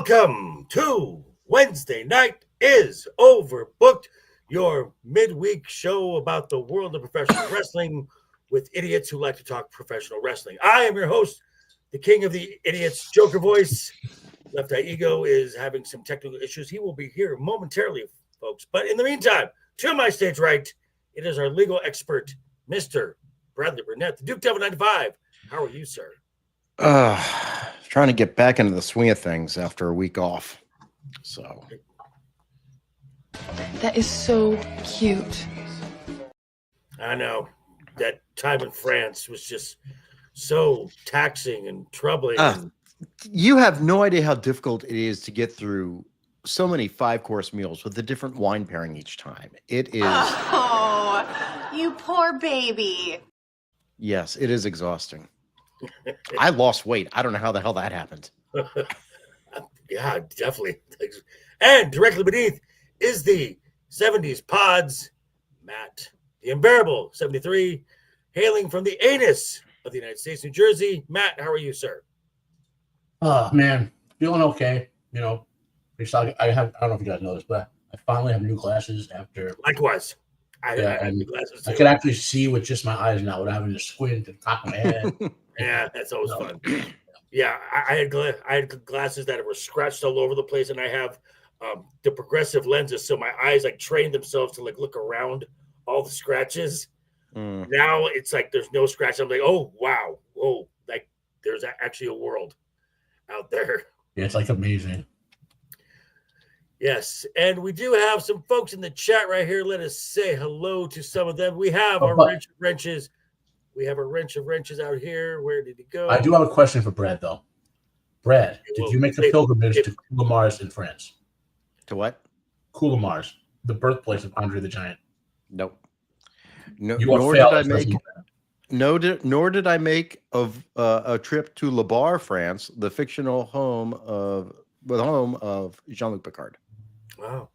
Welcome to Wednesday Night is Overbooked, your midweek show about the world of professional wrestling with idiots who like to talk professional wrestling. I am your host, the king of the idiots, Joker Voice. LeftEyeEgo is having some technical issues. He will be here momentarily, folks. But in the meantime, to my stage right, it is our legal expert, Mr. Bradley Burnett, the Duke Devil 95. How are you, sir? Trying to get back into the swing of things after a week off. So that is so cute. I know that time in France was just so taxing and troubling. You have no idea how difficult it is to get through so many 5-course meals with a different wine pairing each time. It is. Oh, you poor baby. Yes, it is exhausting. I lost weight. I don't know how the hell that happened. Yeah, definitely. And directly beneath is the 70s Pods, Matt, the unbearable 73, hailing from the anus of the United States, New Jersey. Matt, how are you, sir? Oh, man. Feeling okay. You know, I don't know if you guys know this, but I finally have new glasses after. Likewise. I have new glasses too. I can actually see with just my eyes now without having to squint and cock my head. Yeah, that's always fun. Yeah, I had glasses that were scratched all over the place, and I have the progressive lenses, so my eyes like train themselves to like look around all the scratches. Now it's like there's no scratch. I'm like, oh wow, whoa, like there's actually a world out there. Yeah, it's like amazing. Yes, and we do have some folks in the chat right here. Let us say hello to some of them. We have our wrench of wrenches. We have a wrench of wrenches out here. Where did he go? I do have a question for Brad, though. Brad, did you make the pilgrimage to Coulamars in France? To what? Coulamars, the birthplace of Andre the Giant. Nope. No, nor did I make a trip to Le Bar, France, the fictional home of Jean-Luc Picard. Wow.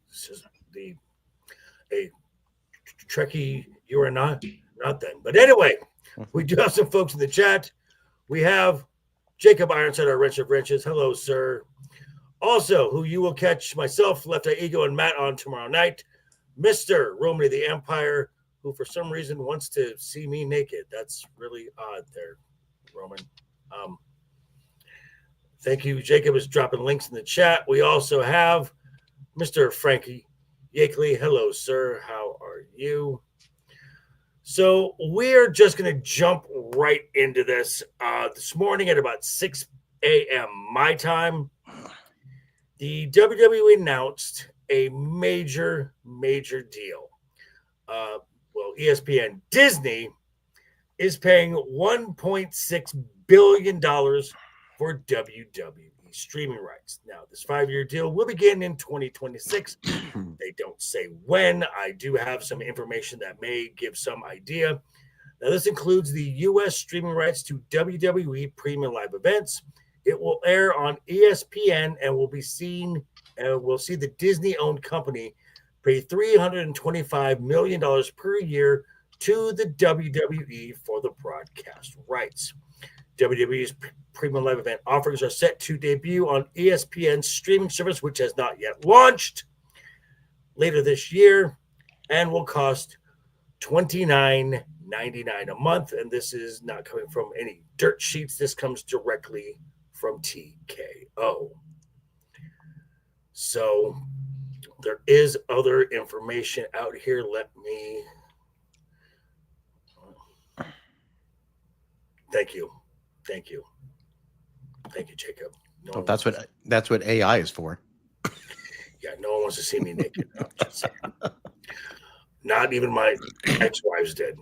This is a Trekkie you are not then. But anyway, we do have some folks in the chat. We have Jacob Ironside, our wrench of wrenches. Hello, sir. Also, who you will catch myself, LeftEyeEgo, and Matt on tomorrow night, Mr. Romany the Empire, who for some reason wants to see me naked. That's really odd there, Roman. Thank you. Jacob is dropping links in the chat. We also have Mr. Frankie Yakeley. Hello, sir. How are you? So we're just going to jump right into this. This morning at about 6 a.m. my time, the WWE announced a major deal. ESPN Disney is paying $1.6 billion for WWE streaming rights. Now, this 5-year deal will begin in 2026. They don't say when. I do have some information that may give some idea. Now, this includes the U.S. streaming rights to WWE premium live events. It will air on ESPN and will be seen. We'll see the Disney-owned company pay $325 million per year to the WWE for the broadcast rights. WWE's premium live event offerings are set to debut on ESPN's streaming service, which has not yet launched, later this year, and will cost $29.99 a month. And this is not coming from any dirt sheets. This comes directly from TKO. So there is other information out here. Thank you, Jacob. That's what AI is for. Yeah, no one wants to see me naked. No, just saying. Not even my ex-wives did.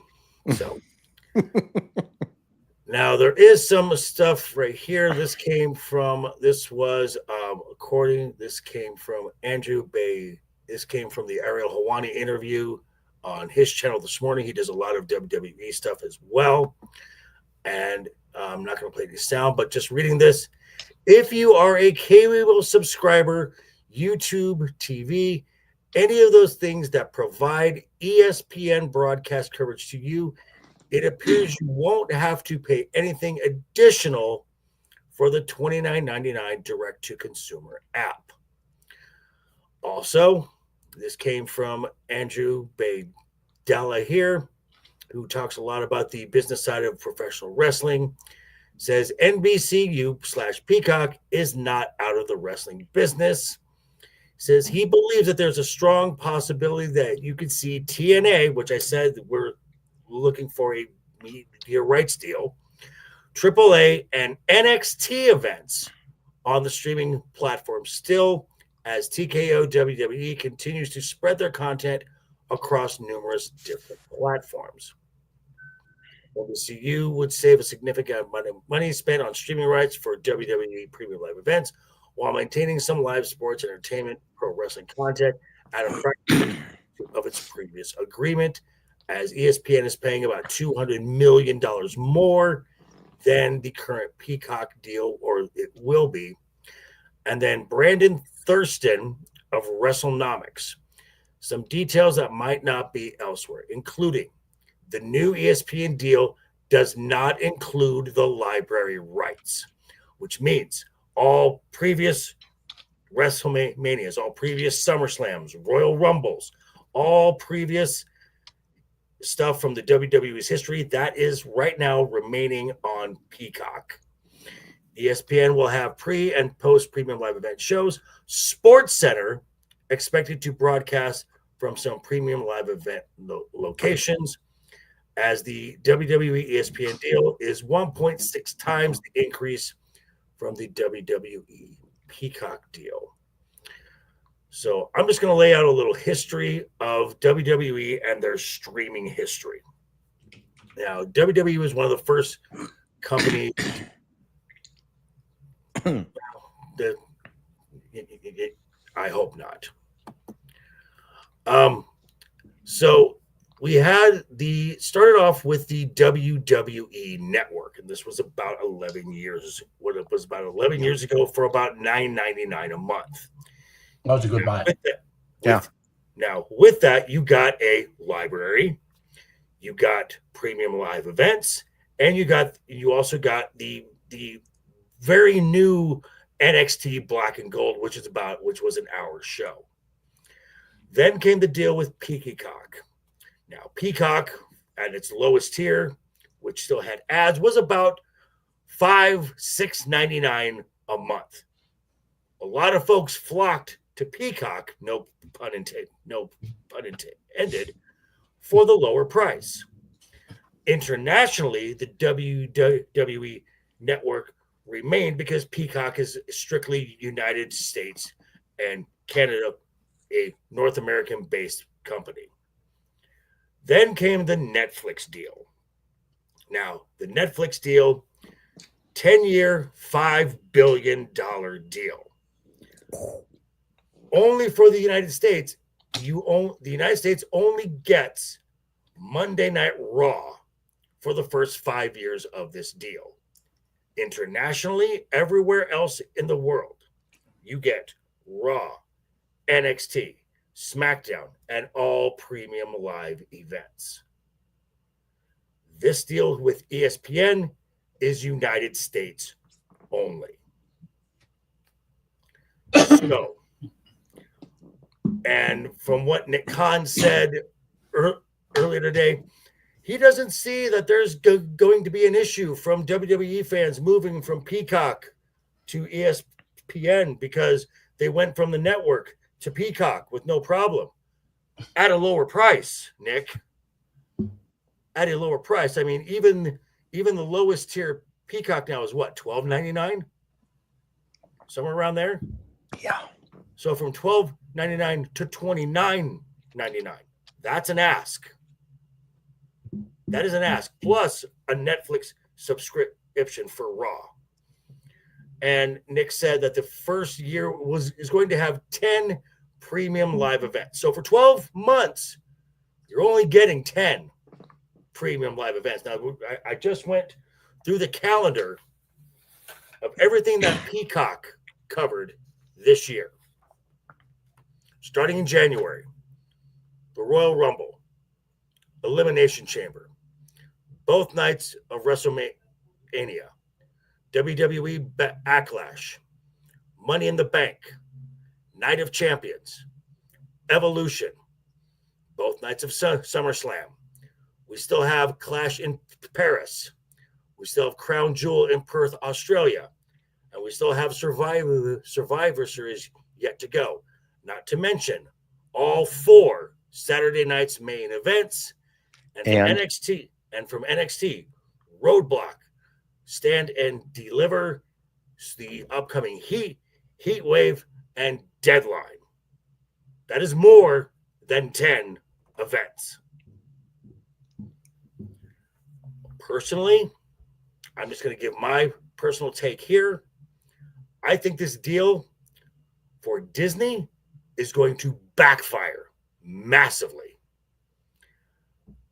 So now there is some stuff right here. This came from Andrew Bay. This came from the Ariel Helwani interview on his channel this morning. He does a lot of WWE stuff as well. And I'm not going to play any sound, but just reading this. If you are a cable subscriber, YouTube, TV, any of those things that provide ESPN broadcast coverage to you, it appears you won't have to pay anything additional for the $29.99 direct-to-consumer app. Also, this came from Andrew Baydella here, who talks a lot about the business side of professional wrestling. Says NBCU/Peacock is not out of the wrestling business. Says he believes that there's a strong possibility that you could see TNA, which I said we're looking for a media rights deal, AAA, and NXT events on the streaming platform still, as TKO WWE continues to spread their content across numerous different platforms. NBCU would save a significant amount of money spent on streaming rights for WWE premium live events while maintaining some live sports entertainment pro wrestling content at a fraction of its previous agreement, as ESPN is paying about $200 million more than the current Peacock deal, or it will be. And then Brandon Thurston of WrestleNomics. Some details that might not be elsewhere, including the new ESPN deal does not include the library rights, which means all previous WrestleManias, all previous SummerSlams, Royal Rumbles, all previous stuff from the WWE's history, that is right now remaining on Peacock. ESPN will have pre and post premium live event shows. Sports Center expected to broadcast from some premium live event locations, as the WWE ESPN deal is 1.6 times the increase from the WWE Peacock deal. So I'm just going to lay out a little history of WWE and their streaming history. Now, WWE was one of the first companies that I hope not. So we had started off with the WWE Network, and this was about 11 years. What it was about 11 years ago for about $9.99 a month. That was a good buy. Now, with that, you got a library, you got premium live events, and you also got the very new NXT Black and Gold, which was an hour show. Then came the deal with Peacock. Now, Peacock at its lowest tier, which still had ads, was about $6.99 a month. A lot of folks flocked to Peacock, no pun intended, for the lower price. Internationally, the WWE Network remained because Peacock is strictly United States and Canada, a North American-based company. Then came the Netflix deal. Now, the Netflix deal, 10-year, $5 billion deal. Only for the United States, the United States only gets Monday Night Raw for the first 5 years of this deal. Internationally, everywhere else in the world, you get Raw, NXT, SmackDown, and all premium live events. This deal with ESPN is United States only. So, and from what Nick Khan said earlier today, he doesn't see that there's going to be an issue from WWE fans moving from Peacock to ESPN because they went from the network to Peacock with no problem at a lower price, Nick. At a lower price. I mean, even the lowest tier Peacock now is what, $12.99? Somewhere around there? Yeah. So from $12.99 to $29.99. That's an ask. That is an ask. Plus a Netflix subscription for Raw. And Nick said that the first year is going to have 10 premium live events. So for 12 months, you're only getting 10 premium live events. Now, I just went through the calendar of everything that Peacock covered this year. Starting in January, the Royal Rumble, Elimination Chamber, both nights of WrestleMania, WWE Backlash, Money in the Bank, Night of Champions, Evolution, both nights of SummerSlam. We still have Clash in Paris. We still have Crown Jewel in Perth, Australia. And we still have Survivor Series yet to go. Not to mention all 4 Saturday night's main events. And from NXT, Roadblock, Stand and Deliver, the upcoming Heat Wave, and Deadline. That is more than 10 events. Personally, I'm just going to give my personal take here. I think this deal for Disney is going to backfire massively.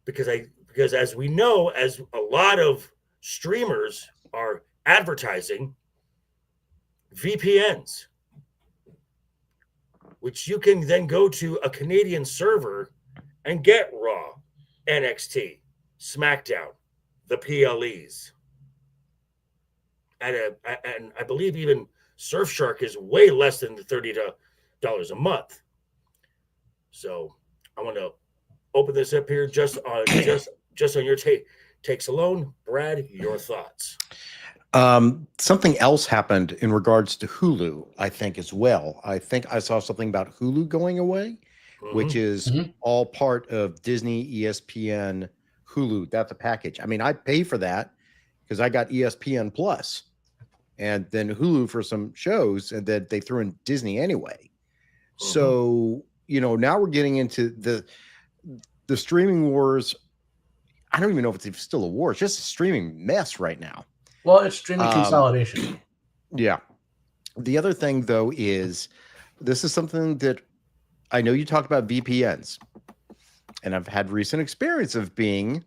Because as we know, as a lot of streamers are advertising VPNs, which you can then go to a Canadian server and get Raw, NXT, SmackDown, the PLEs. And I believe even Surfshark is way less than the $30 a month. So I want to open this up here just on your takes alone. Brad, your thoughts. Something else happened in regards to Hulu, I think, as well. I think I saw something about Hulu going away, which is all part of Disney, ESPN, Hulu. That's a package. I mean, I pay for that because I got ESPN Plus and then Hulu for some shows, and then they threw in Disney anyway. So, now we're getting into the streaming wars. I don't even know if it's still a war. It's just a streaming mess right now. Well, it's streaming consolidation. Yeah. The other thing, though, is this is something that I know you talked about VPNs, and I've had recent experience of being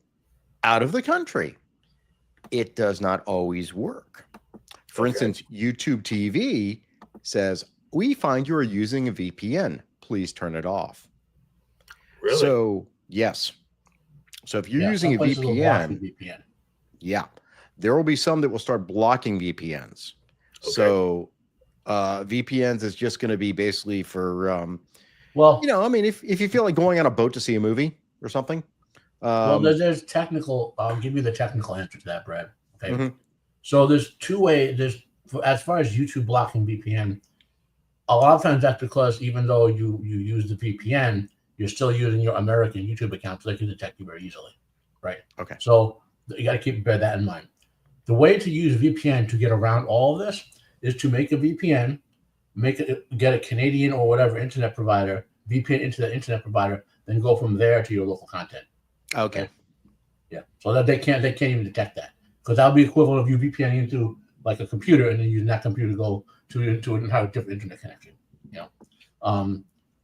out of the country. It does not always work. For instance, YouTube TV says, we find you are using a VPN. Please turn it off. Really? So, yes. So if you're using a VPN, there will be some that will start blocking VPNs. Okay. So VPNs is just going to be basically for, if you feel like going on a boat to see a movie or something. There's technical, I'll give you the technical answer to that, Brad. Okay. So there's 2 ways. As far as YouTube blocking VPN, a lot of times that's because even though you use the VPN, you're still using your American YouTube account, so they can detect you very easily, right? Okay. So you got to bear that in mind. The way to use VPN to get around all of this is to make a VPN, get a Canadian or whatever internet provider, VPN into the internet provider, then go from there to your local content. Okay. Yeah. So that they can't even detect that, because that would be equivalent of you VPNing into like a computer and then using that computer to go to an entire different internet connection.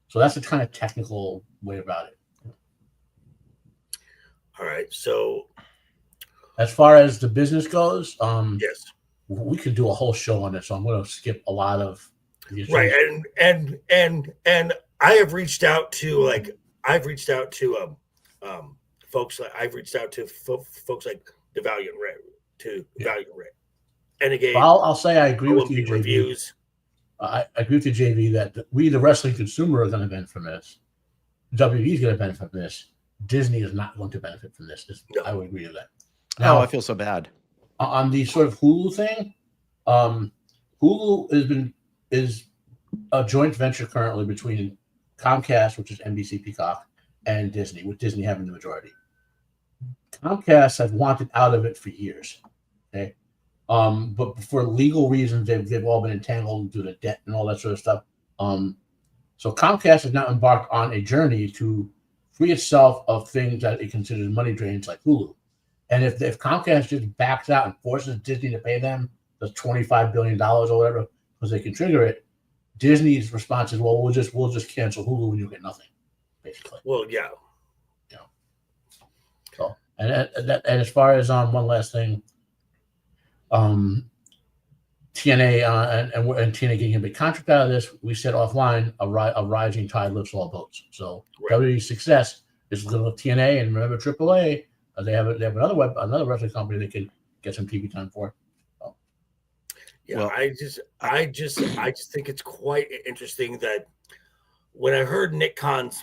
So that's the kind of technical way about it. All right. So as far as the business goes, yes, we could do a whole show on it. So I'm going to skip a lot of right. And I have reached out to folks like the Valiant Red Valiant Red. And again, I'll say I agree with you, JV. Reviews. I agree with you, JV, that we, the wrestling consumer, are going to benefit from this. WWE is going to benefit from this. Disney is not going to benefit from this. No. I would agree with that. Now, I feel so bad. On the sort of Hulu thing, Hulu is a joint venture currently between Comcast, which is NBC Peacock, and Disney, with Disney having the majority. Comcast has wanted out of it for years. Okay. But for legal reasons, they've all been entangled due to debt and all that sort of stuff. So Comcast has now embarked on a journey to free itself of things that it considers money drains like Hulu. And if Comcast just backs out and forces Disney to pay them the $25 billion or whatever, because they can trigger it, Disney's response is, well, we'll just cancel Hulu and you'll get nothing, basically. Well, yeah. So and as far as one last thing, TNA and TNA getting a big contract out of this, we said offline, a rising tide lifts all boats. So WWE's success is going to lift TNA, and remember AAA, they have another wrestling company they could get some TV time for. So. Yeah, Well, I just think it's quite interesting that when I heard Nick Khan's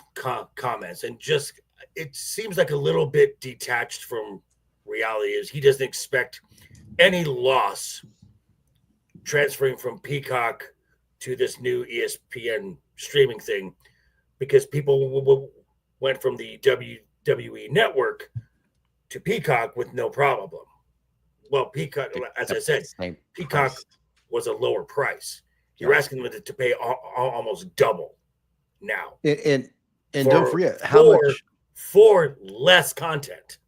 comments, and just it seems like a little bit detached from reality, is he doesn't expect any loss transferring from Peacock to this new ESPN streaming thing, because people went from the WWE network to Peacock with no problem. Well, Peacock, as I said, Peacock was a lower price. You're asking them to pay almost double now. And don't forget how much for less content.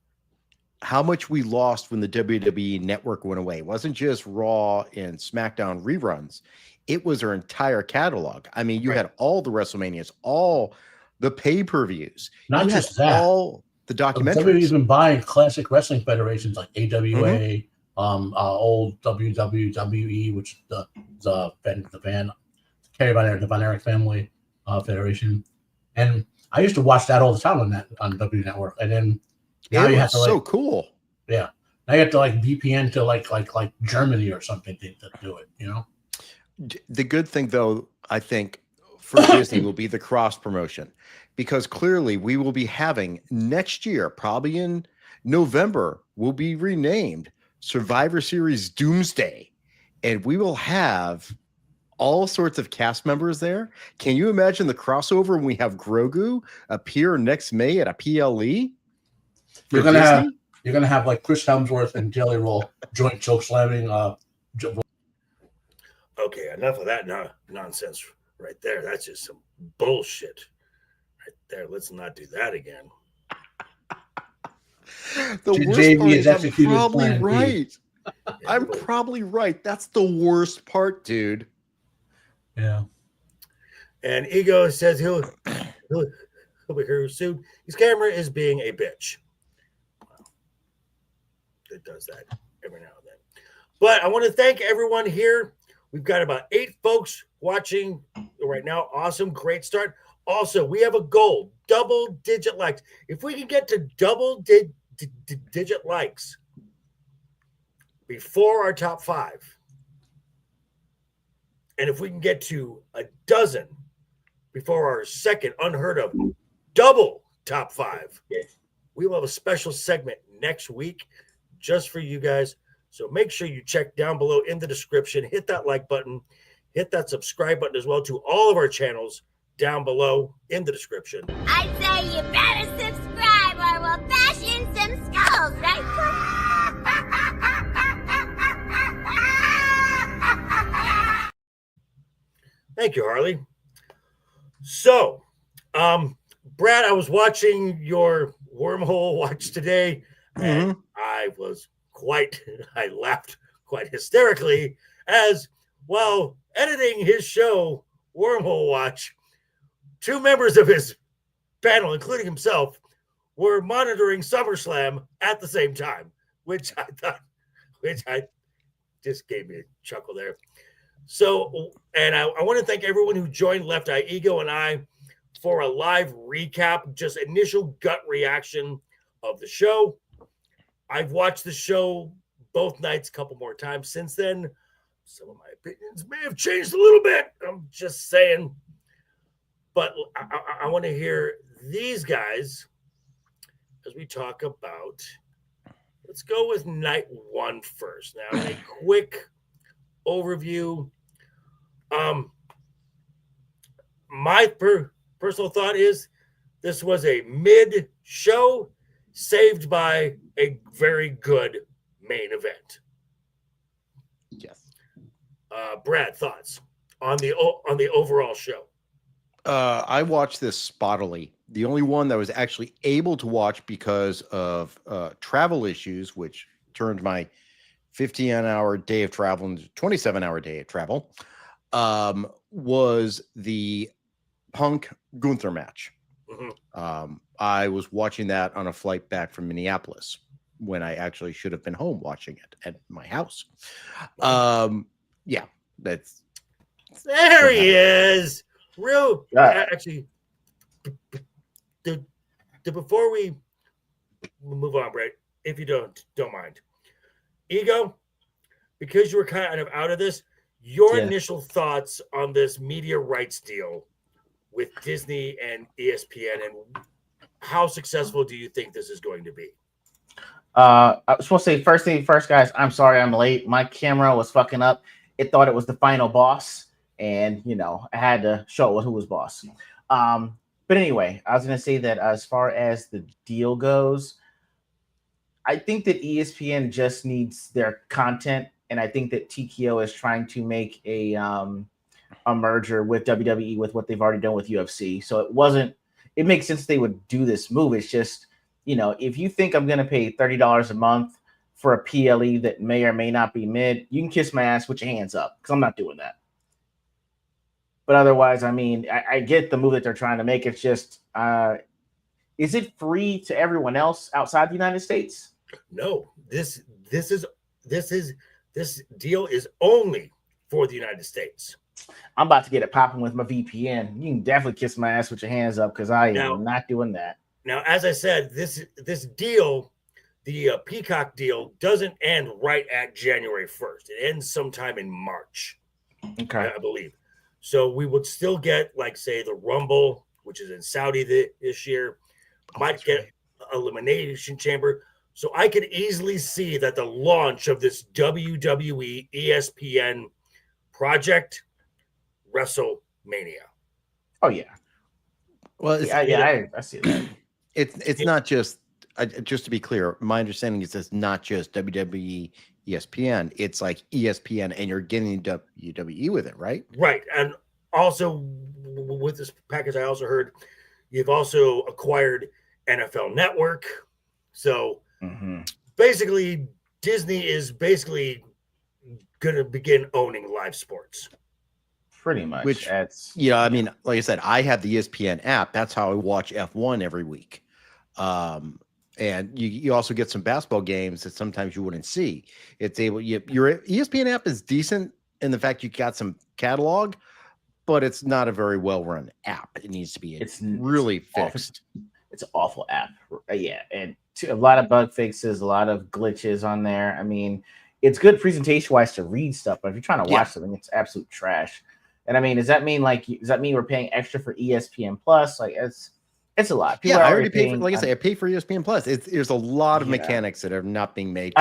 How much we lost when the WWE network went away. It wasn't just Raw and SmackDown reruns. It was our entire catalog. I mean, you had all the WrestleManias, all the pay-per-views. Not just that. All the documentaries. WWE's been buying classic wrestling federations like AWA, old WWE, which is the Kerry Von Erich family federation. And I used to watch that all the time on W Network. And then now you have to so cool. Yeah. Now you have to VPN to like Germany or something to do it, you know? The good thing though, I think for Disney will be the cross promotion, because clearly we will be having next year, probably in November, will be renamed Survivor Series Doomsday, and we will have all sorts of cast members there. Can you imagine the crossover when we have Grogu appear next May at a PLE? You're gonna have like Chris Hemsworth and Jelly Roll joint choke slamming. Okay, enough of that nonsense right there. That's just some bullshit right there. Let's not do that again. The worst JV part is I'm executed probably plan B. right. I'm probably right. That's the worst part, dude. Yeah. And Ego says he'll be here soon. His camera is being a bitch. It does that every now and then. But I want to thank everyone here. We've got about 8 folks watching right now. Awesome. Great start. Also, we have a goal, double-digit likes. If we can get to double-digit likes before our top 5, and if we can get to a dozen before our second unheard of double top 5, we will have a special segment next week just for you guys. So make sure you check down below in the description, hit that like button, hit that subscribe button as well to all of our channels down below in the description. I say you better subscribe or we'll bash in some skulls, right? Thank you, Harley. So, Brad, I was watching your wormhole watch today, and I laughed quite hysterically as while editing his show, Wormhole Watch, 2 members of his panel, including himself, were monitoring SummerSlam at the same time, which I just gave me a chuckle there. So, and I want to thank everyone who joined LeftEyeEgo and I for a live recap, just initial gut reaction of the show. I've watched the show both nights a couple more times since then. Some of my opinions may have changed a little bit. I'm just saying. But I want to hear these guys as we talk about, let's go with night 1 first. Now, a quick overview. My personal thought is this was a mid-show saved by a very good main event. Yes. Brad, thoughts on the overall show? I watched this spottily. The only one that was actually able to watch because of travel issues, which turned my 15-hour day of travel into 27-hour day of travel, was the Punk Gunther match. I was watching that on a flight back from Minneapolis when I actually should have been home watching it at my house. Yeah, that's there he is. Actually, before we move on, Brad, if you don't mind, Ego, because you were kind of out of this, your Yeah. initial thoughts on this media rights deal with Disney and ESPN, and how successful do you think this is going to be? I was supposed to say first thing first, guys. I'm sorry I'm late. My camera was fucking up. It thought it was the final boss, and I had to show it who was boss. But anyway, I was gonna say that as far as the deal goes, I think that ESPN just needs their content, and I think that TKO is trying to make a merger with WWE with what they've already done with UFC. So it makes sense they would do this move. It's just, if you think I'm going to pay $30 a month for a PLE that may or may not be mid, you can kiss my ass with your hands up, because I'm not doing that. But otherwise, I mean, I get the move that they're trying to make. It's just, is it free to everyone else outside the United States? No, this deal is only for the United States. I'm about to get it popping with my VPN. You can definitely kiss my ass with your hands up, because I am not doing that. Now, as I said, this deal, the Peacock deal, doesn't end right at January 1st. It ends sometime in March, Okay. I believe. So we would still get, like, say, the Rumble, which is in Saudi this year, might get Elimination Chamber. So I could easily see that the launch of this WWE ESPN project, WrestleMania. Oh yeah. Well, I see that. It's not just to be clear. My understanding is it's not just WWE, ESPN. It's like ESPN, and you're getting WWE with it, right? Right, and also with this package, I also heard you've also acquired NFL Network. So basically, Disney is basically going to begin owning live sports. Pretty much. Which, I mean, like I said, I have the ESPN app. That's how I watch F1 every week. And you also get some basketball games that sometimes you wouldn't see. It's your ESPN app is decent in the fact you got some catalog, but it's not a very well run app. It needs to be. It's really fixed. It's an awful app. Yeah, and a lot of bug fixes, a lot of glitches on there. I mean, it's good presentation wise to read stuff, but if you're trying to watch something, it's absolute trash. And I mean, does that mean we're paying extra for ESPN Plus? Like, it's a lot. People I already pay for. Like I say, I pay for ESPN Plus. There's a lot of mechanics that are not being made.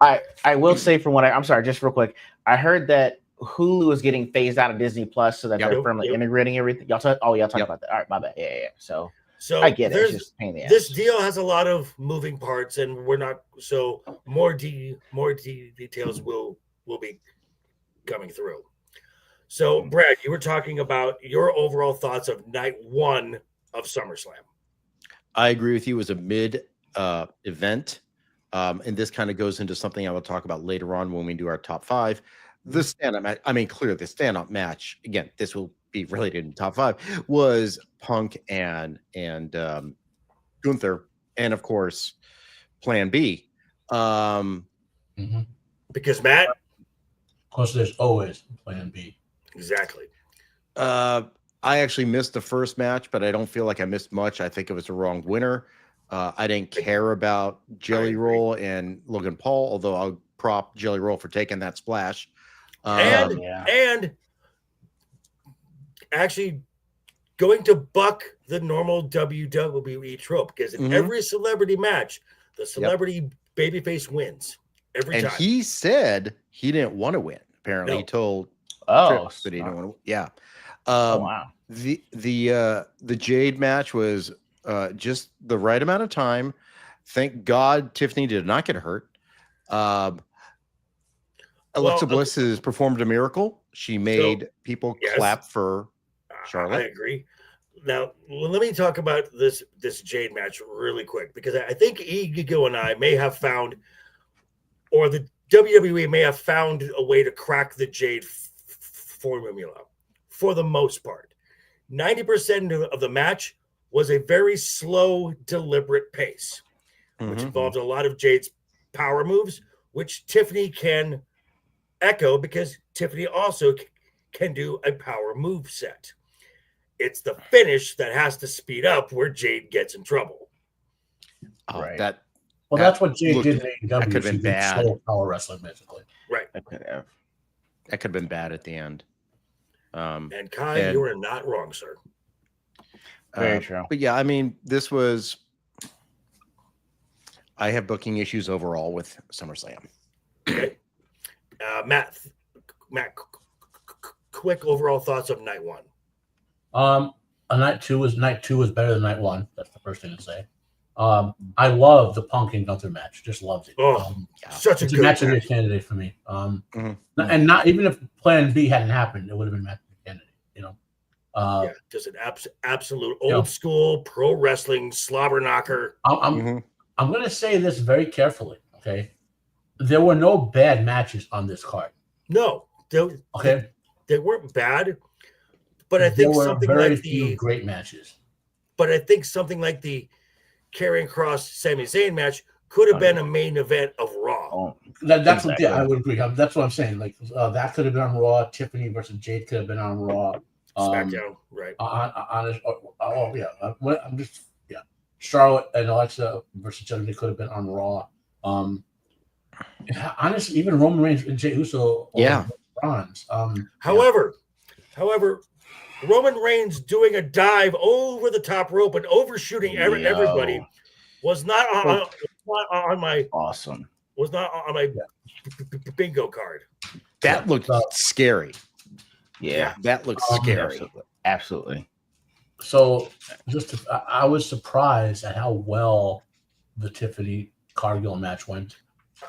I will say from what I'm sorry, just real quick. I heard that Hulu is getting phased out of Disney Plus so that they're firmly integrating everything. Y'all talk about that. All right, my bad. Yeah. So I get it. It's just a pain in the ass. This deal has a lot of moving parts, and we're not so more details will be coming through. So, Brad, you were talking about your overall thoughts of night one of SummerSlam. I agree with you. It was a mid event. And this kind of goes into something I will talk about later on when we do our top five. The stand-up match, I mean, clearly the stand-up match, again, this will be related in top five, was Punk and Gunther, and of course, Plan B. Because Matt? Of course, there's always Plan B. Exactly. I actually missed the first match, but I don't feel like I missed much. I think it was the wrong winner. I didn't care about Jelly Roll and Logan Paul, although I'll prop Jelly Roll for taking that splash. And actually going to buck the normal WWE trope, because in every celebrity match, the celebrity babyface wins every time. And he said he didn't want to win. Apparently, he told Trips that he didn't want to. Yeah. Wow. The Jade match was just the right amount of time. Thank God Tiffany did not get hurt. Alexa Bliss has performed a miracle. She made people clap for Charlotte. I agree. Now, let me talk about this Jade match really quick, because I think Ego and I may have found, or the WWE may have found a way to crack the Jade formula for the most part. 90% of the match was a very slow, deliberate pace, which involved a lot of Jade's power moves, which Tiffany can echo because Tiffany also can do a power move set. It's the finish that has to speed up where Jade gets in trouble. Right. That's what Jade did in AEW. That could have been bad. Power wrestling, basically. Right. That could have. That could have been bad at the end. And Kai, you are not wrong, sir. Very true. But yeah, I mean, this was. I have booking issues overall with SummerSlam. Okay. Matt, quick overall thoughts of night one. Night two was better than night one. That's the first thing to say. I love the Punk and Gunther match. Just loved it. Such a good match of the candidate for me. And not even if Plan B hadn't happened, it would have been match of the candidate. You know. Just an absolute old school pro wrestling slobber knocker. I'm going to say this very carefully. Okay, there were no bad matches on this card. No, they weren't bad, but I think something like the great matches. But I think something like the Karrion Kross Sami Zayn match could have been a main event of Raw. That's exactly. I would agree. That's what I'm saying. Like that could have been on Raw. Tiffany versus Jade could have been on Raw. SmackDown, right? I'm just Charlotte and Alexa versus each other. They could have been on Raw. Honestly, even Roman Reigns and Jey Uso. Bronze. However, Roman Reigns doing a dive over the top rope and overshooting everybody was not on my bingo card. That looked scary. Yeah, that looks scary. Absolutely. So, I was surprised at how well the Tiffany Cargill match went.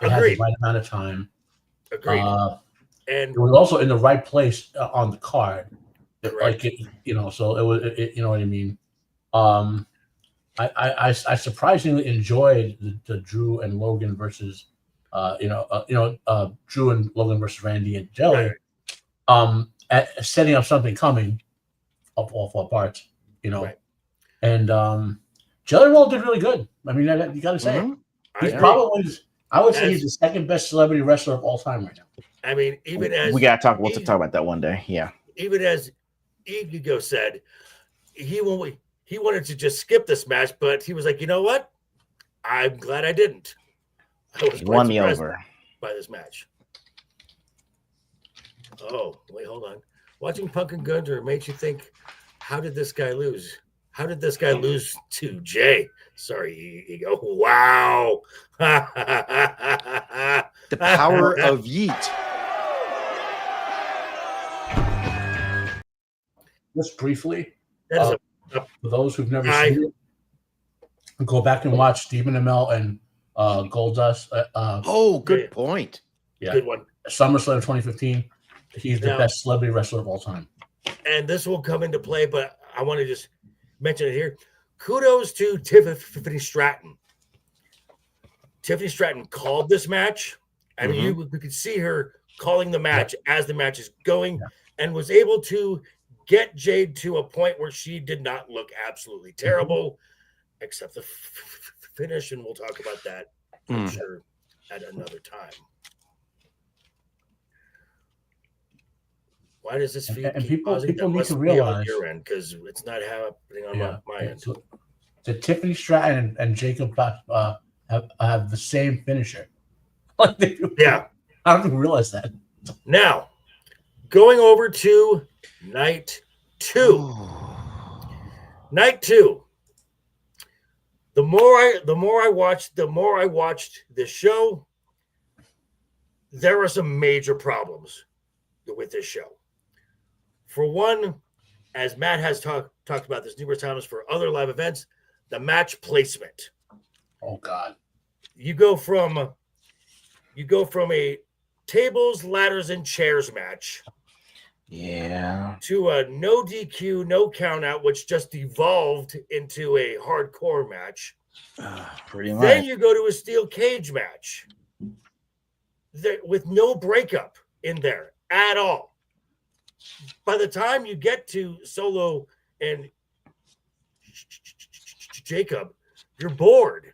It had the right amount of time. Agreed. And it was also in the right place on the card. So it was. You know what I mean. I surprisingly enjoyed the Drew and Logan versus, Drew and Logan versus Randy and Jelly. At setting up something coming of all four parts, and Jelly Roll did really good. I mean, you got to say it. He's probably, I would say, he's the second best celebrity wrestler of all time right now. I mean, even as we gotta talk, we'll talk about that one day. Yeah. Even as Ego said, he wanted to just skip this match, but he was like, you know what? I'm glad I didn't. I was won me over by this match. Oh, wait, hold on. Watching Punk and Gunther makes you think, how did this guy lose? How did this guy lose to Jay? Sorry, Ego. Wow. The power of Yeet. Just briefly, for those who've never seen it, go back and watch Stephen Amell and Goldust. Good point. Yeah, good one. SummerSlam 2015. He's the best celebrity wrestler of all time. And this will come into play, but I want to just mention it here. Kudos to Tiffany Stratton. Tiffany Stratton called this match. I mean, you could see her calling the match as the match is going and was able to get Jade to a point where she did not look absolutely terrible, except the finish, and we'll talk about that, I'm sure, at another time. Why does this feel? And people need to realize your end, because it's not happening on my end. So Tiffany Stratton and Jacob have the same finisher. Yeah, I don't even realize that. Now, going over to night two. Night two. The more I watched this show, there were some major problems with this show. For one, as Matt has talked about this numerous times for other live events, the match placement. Oh God. You go from a tables, ladders, and chairs match. Yeah. To a no DQ, no count out, which just evolved into a hardcore match. Pretty much. Then you go to a steel cage match with no breakup in there at all. By the time you get to Solo and Jacob, you're bored.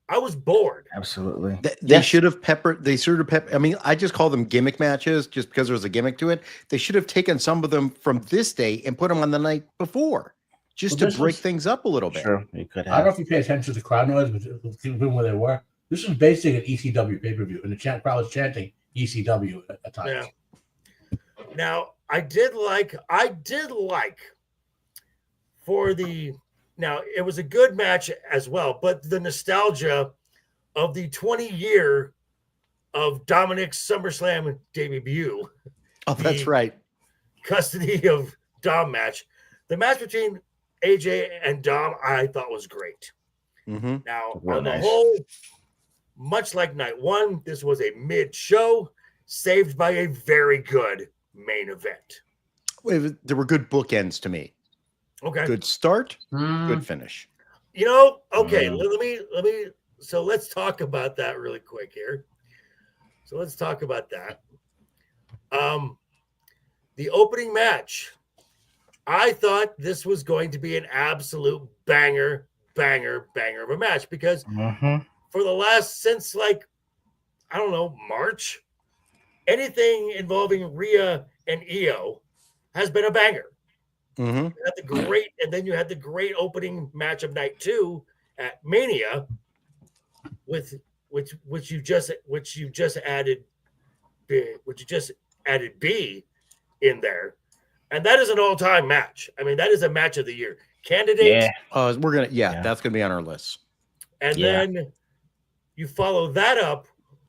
I was bored. Absolutely. They should have peppered. They sort of I mean, I just call them gimmick matches just because there was a gimmick to it. They should have taken some of them from this day and put them on the night before, just to break things up a little bit. Sure, you could have. I don't know if you pay attention to the crowd noise, but given where they were, this was basically an ECW pay-per-view, and the crowd was chanting ECW at times. Yeah. Now, I did like for the, now it was a good match as well, but the nostalgia of the 20-year of Dominic's SummerSlam debut. Oh, that's right. Custody of Dom match. The match between AJ and Dom, I thought was great. Mm-hmm. Now, Real on the nice. whole, much like night one, this was a mid-show saved by a very good main event. There were good bookends to me. Okay. Good start, good finish. You know, okay, let me so let's talk about that really quick here. So let's talk about that. The opening match, I thought this was going to be an absolute banger of a match because for the last, since like, I don't know, March, anything involving Rhea and Io has been a banger. Mm-hmm. You had the great, and then you had the great opening match of night 2 at Mania, with which you just added B in there, and that is an all-time match. I mean, that is a match of the year candidate. Yeah. That's gonna be on our list. And then you follow that up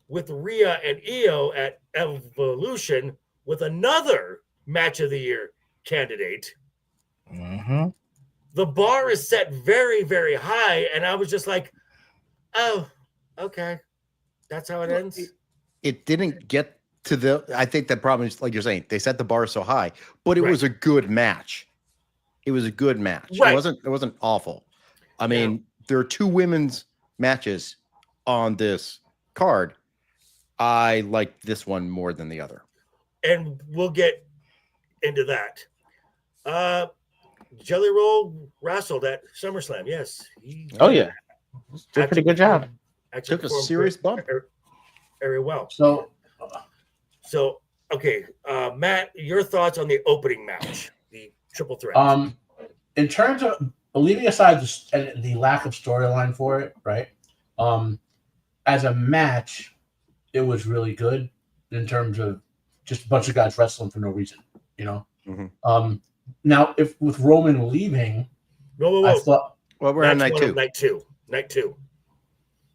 with Rhea and Io at Evolution with another match of the year candidate. The bar is set very, very high, and I was just like, oh, okay, that's how it ends. It didn't get to the, I think the problem is, like you're saying, they set the bar so high, but it Right. was a good match. It was a good match. Right. It wasn't awful. I mean, there are 2 women's matches on this card. I like this one more than the other. And we'll get into that. Jelly Roll wrestled at SummerSlam. Yes. Did a pretty good job. Actually Took a performed serious bump. very well. So Okay, Matt, your thoughts on the opening match, the triple threat? in terms of leaving aside the lack of storyline for it, right? As a match, it was really good in terms of just a bunch of guys wrestling for no reason, you know. Mm-hmm. Now, if with Roman leaving, Whoa. I thought. Well, we're on That's night one of 2. Night two.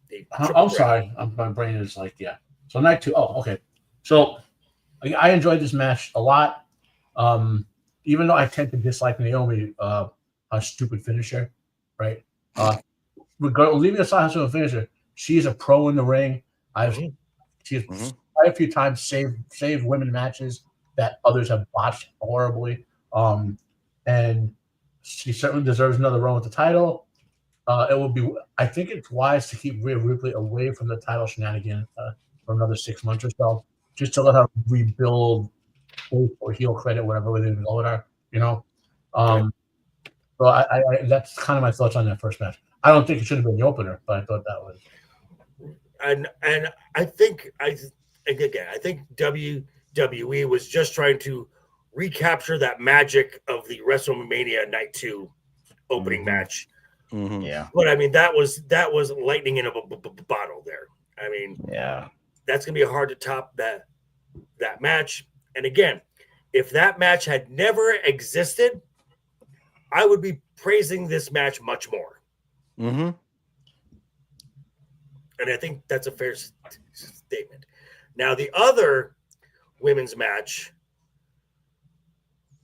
The I'm triple threat. sorry, my brain is like, yeah. So night 2. Oh, okay. So I enjoyed this match a lot. Even though I tend to dislike Naomi, a stupid finisher, right? Leaving aside her finisher, she's a pro in the ring. She's quite a few times saved women matches that others have botched horribly. And she certainly deserves another run with the title. It would be, I think it's wise to keep Rhea Ripley away from the title shenanigans for another 6 months or so, just to let her rebuild or heel credit, whatever way they go with her, you know. So I that's kind of my thoughts on that first match. I don't think it should have been the opener, but I thought that was. And I think WWE was just trying to recapture that magic of the WrestleMania Night 2 opening match. Mm-hmm. Yeah. But I mean, that was lightning in a bottle there. I mean, that's gonna be hard to top that match. And again, if that match had never existed, I would be praising this match much more. Mm-hmm. And I think that's a fair statement. Now, the other women's match,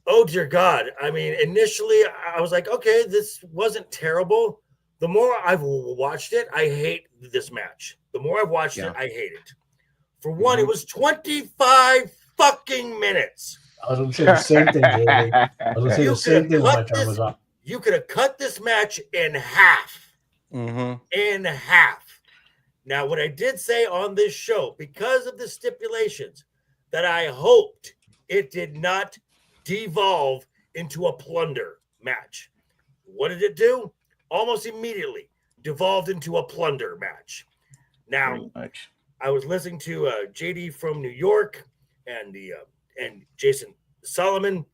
oh dear God. I mean, initially I was like, okay, this wasn't terrible. The more I've watched it, I hate this match. The more I've watched it, I hate it. For one, it was 25 fucking minutes. I was going to say the same thing, Jamie. I was going to say the same thing when my time was up. You could have cut this match in half. Mm-hmm. In half. Now, what I did say on this show, because of the stipulations, that I hoped it did not devolve into a plunder match. What did it do? Almost immediately devolved into a plunder match. Now, I was listening to JD from New York and Jason Solomon.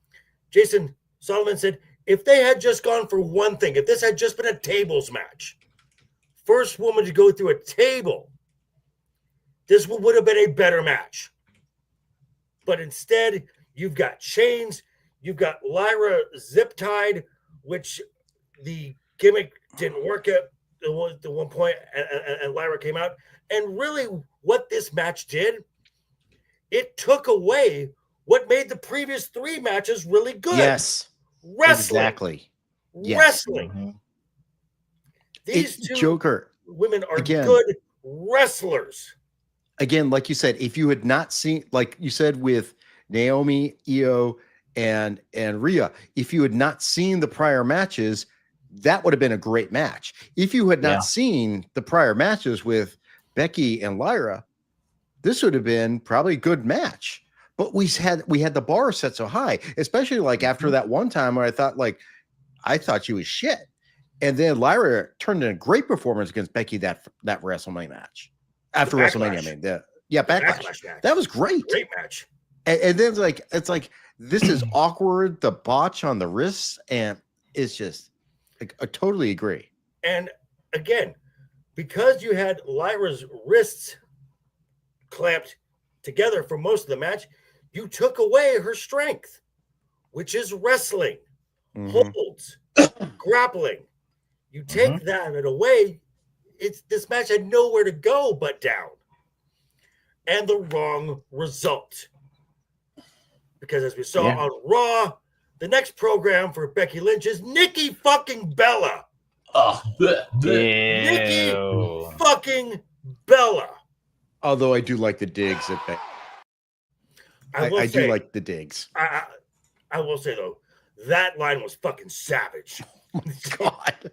Jason Solomon said, if they had just gone for one thing, if this had just been a tables match, first woman to go through a table, this would have been a better match. But instead, you've got chains. You've got Lyra zip tied, which the gimmick didn't work at the one point, and Lyra came out. And really, what this match did, it took away what made the previous 3 matches really good. Yes. Wrestling. Exactly. Yes. Wrestling. Mm-hmm. These two Joker women are again, good wrestlers. Again, like you said, if you had not seen, like you said with Naomi, Io, and Rhea, if you had not seen the prior matches, that would have been a great match. If you had not seen the prior matches with Becky and Lyra, this would have been probably a good match. But we had the bar set so high, especially like after that one time where I thought she was shit. And then Lyra turned in a great performance against Becky that WrestleMania match. After WrestleMania, I mean, Backlash. Match. That was great. Great match. And then it's like this is awkward. The botch on the wrists, and it's just like I totally agree. And again, because you had Lyra's wrists clamped together for most of the match, you took away her strength, which is wrestling, holds, grappling. You take that away, this match had nowhere to go but down. And the wrong result. Because as we saw on Raw, the next program for Becky Lynch is Nikki fucking Bella. Nikki fucking Bella. Although I do like the digs at Becky. I do like the digs. I will say, though, that line was fucking savage. Oh, my God.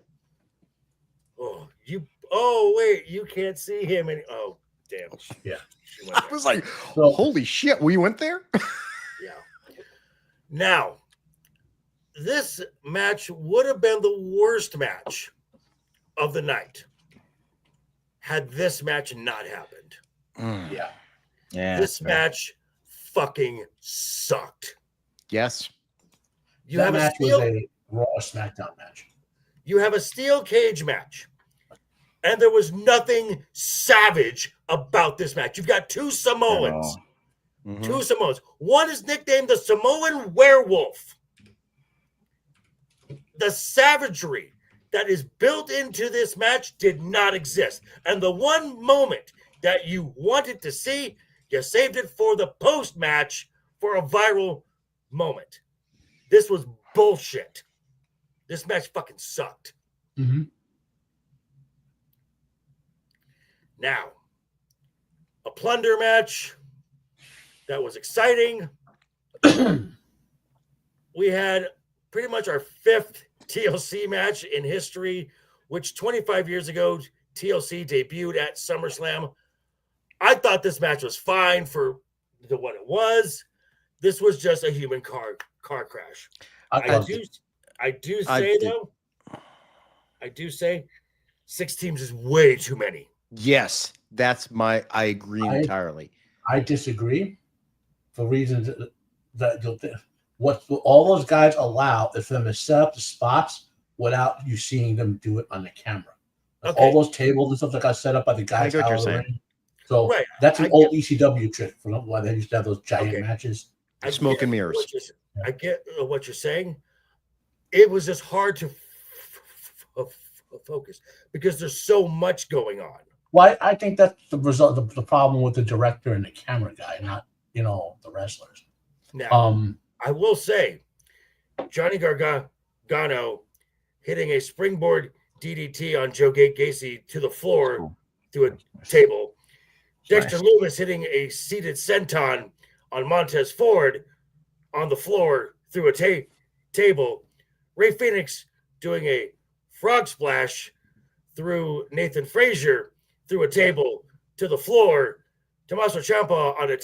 Wait, you can't see him. Oh, damn. Yeah. I was like, holy shit, we went there? Yeah. Now, this match would have been the worst match of the night had this match not happened. Yeah. This match fucking sucked. Yes. That match was a Raw SmackDown match. You have a steel cage match, and there was nothing savage about this match. You've got 2 Samoans. Mm-hmm. 2 Samoans. One is nicknamed the Samoan Werewolf. The savagery that is built into this match did not exist. And the one moment that you wanted to see, you saved it for the post-match for a viral moment. This was bullshit. This match fucking sucked. Now, a plunder match that was exciting. We had pretty much our 5th TLC match in history, which 25 years ago, TLC debuted at SummerSlam. I thought this match was fine for what it was. This was just a human car crash. I do say 6 teams is way too many. Yes, I agree entirely. I disagree for reasons that what all those guys allow is for them to set up the spots without you seeing them do it on the camera. Like all those tables and stuff that got set up by the guys out of the ring. So that's an old ECW trick for why they used to have those giant matches. Smoke and mirrors. I get what you're saying. It was just hard to focus because there's so much going on. Well, I think that's the result. The problem with the director and the camera guy, not the wrestlers. Now, I will say, Johnny Gargano hitting a springboard DDT on Joe Gacy to the floor through a table. Dexter Lumis hitting a seated senton on Montez Ford on the floor through a table. Ray Phoenix doing a frog splash through Nathan Frazier through a table to the floor. Tommaso Ciampa on a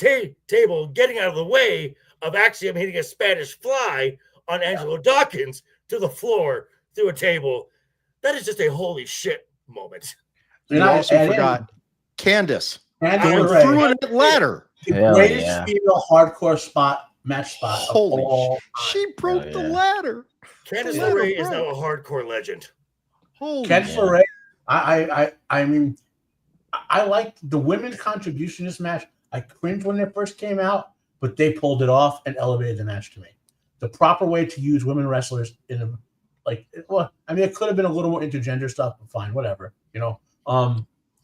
table getting out of the way of Axiom hitting a Spanish fly on Angelo Dawkins to the floor through a table. That is just a holy shit moment. You also forgot Candice going through a ladder. The greatest female hardcore match spot. Holy she broke the ladder. Candice LeRae is now a hardcore legend. Candice LeRae, I mean, I like the women's contribution in this match. I cringed when they first came out, but they pulled it off and elevated the match to me. The proper way to use women wrestlers in a it could have been a little more intergender stuff, but fine, whatever,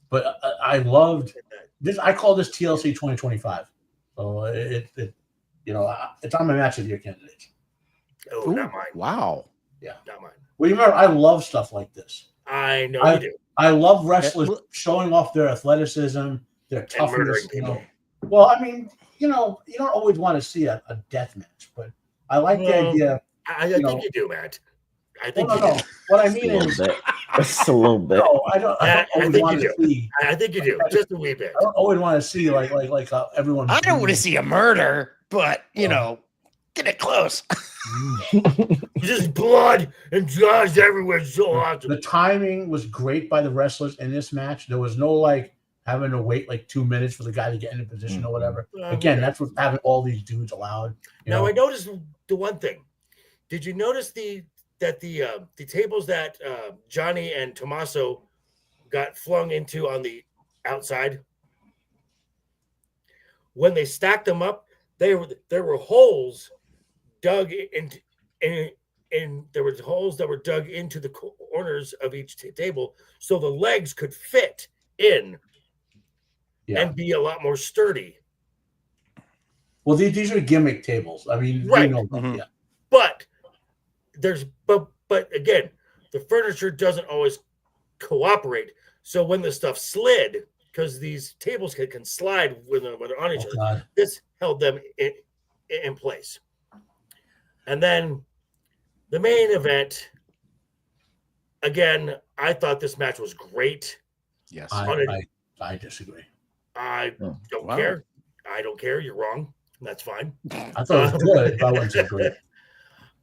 But I loved this. I call this TLC 2025. So it's on my match of the year candidates. Oh, not mine. Wow. Yeah, not mine. Well, you remember, I love stuff like this. I know you do. I love wrestlers showing off their athleticism, their toughness. Well, I mean, you don't always want to see a death match, but I like the idea. I think you do, Matt. I think no. What I mean is, just a little bit. No, I don't always want to see. I think you do, just a wee bit. I don't always want to see like everyone. I don't want to see a murder, but get it close. Just blood and drugs everywhere. So awesome. The timing was great by the wrestlers in this match. There was no having to wait 2 minutes for the guy to get in a position or whatever. Again, that's what having all these dudes allowed. Now I noticed the one thing. Did you notice the tables that Johnny and Tommaso got flung into on the outside? When they stacked them up, there were holes dug into, and there were holes that were dug into the corners of each table, so the legs could fit in and be a lot more sturdy. Well, these are gimmick tables. I mean, right? But but again, the furniture doesn't always cooperate. So when the stuff slid, because these tables can slide when they're on each other, this held them in place. And then the main event, again, I thought this match was great. Yes. I disagree. I don't care. I don't care. You're wrong. That's fine. I thought it was good, but I wouldn't say great.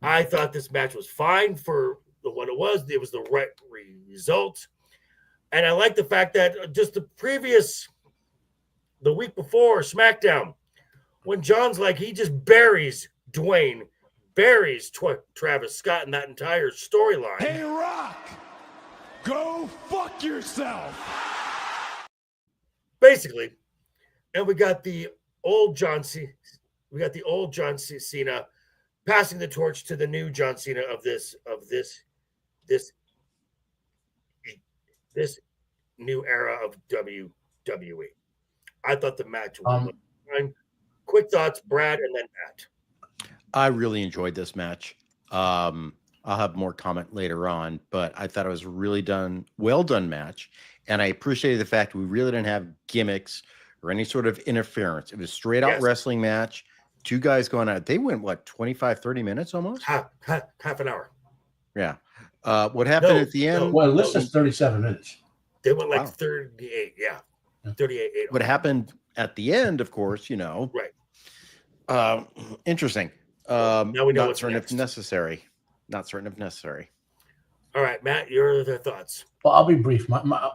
I thought this match was fine for what it was. It was the right result. And I like the fact that just the week before SmackDown, when John's he just buries Dwayne, buries Travis Scott in that entire storyline. Hey, Rock, go fuck yourself. Basically. And we got the old John Cena. We got the old John Cena passing the torch to the new John Cena of this new era of WWE. I thought the match was fine. Quick thoughts, Brad, and then Matt. I really enjoyed this match. I'll have more comment later on, but I thought it was really well done match. And I appreciated the fact we really didn't have gimmicks or any sort of interference. It was straight out wrestling match. Two guys going out. They went, 25, 30 minutes almost? Half an hour. Yeah. What happened at the end? Well, this is 37 minutes. They went 38. Yeah. 38. What happened at the end, of course, Right. Interesting. Now we know what's certain if necessary. Not certain if necessary. All right, Matt, your other thoughts. Well, I'll be brief.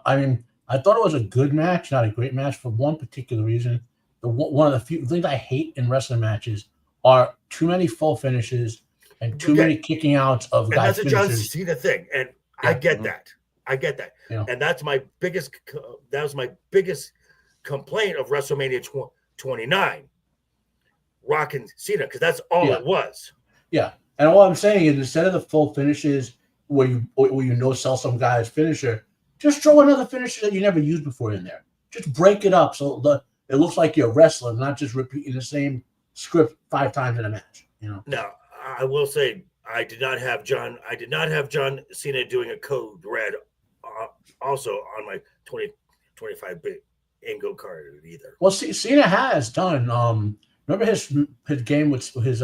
I mean, I thought it was a good match, not a great match, for one particular reason. One of the few things I hate in wrestling matches are too many full finishes and too many kicking outs of guys. That's a John Cena thing, and I get that. I get that, and that's my biggest. That was my biggest complaint of WrestleMania 29, Rock and Cena, because that's all it was. Yeah, and all I'm saying is, instead of the full finishes where you sell some guy's finisher, just throw another finisher that you never used before in there. Just break it up so it looks like you're wrestling, not just repeating the same script 5 times in a match. Now, I will say I did not have John Cena doing a code red also on my 2025 bingo card either. Well, Cena has done. Remember his game with his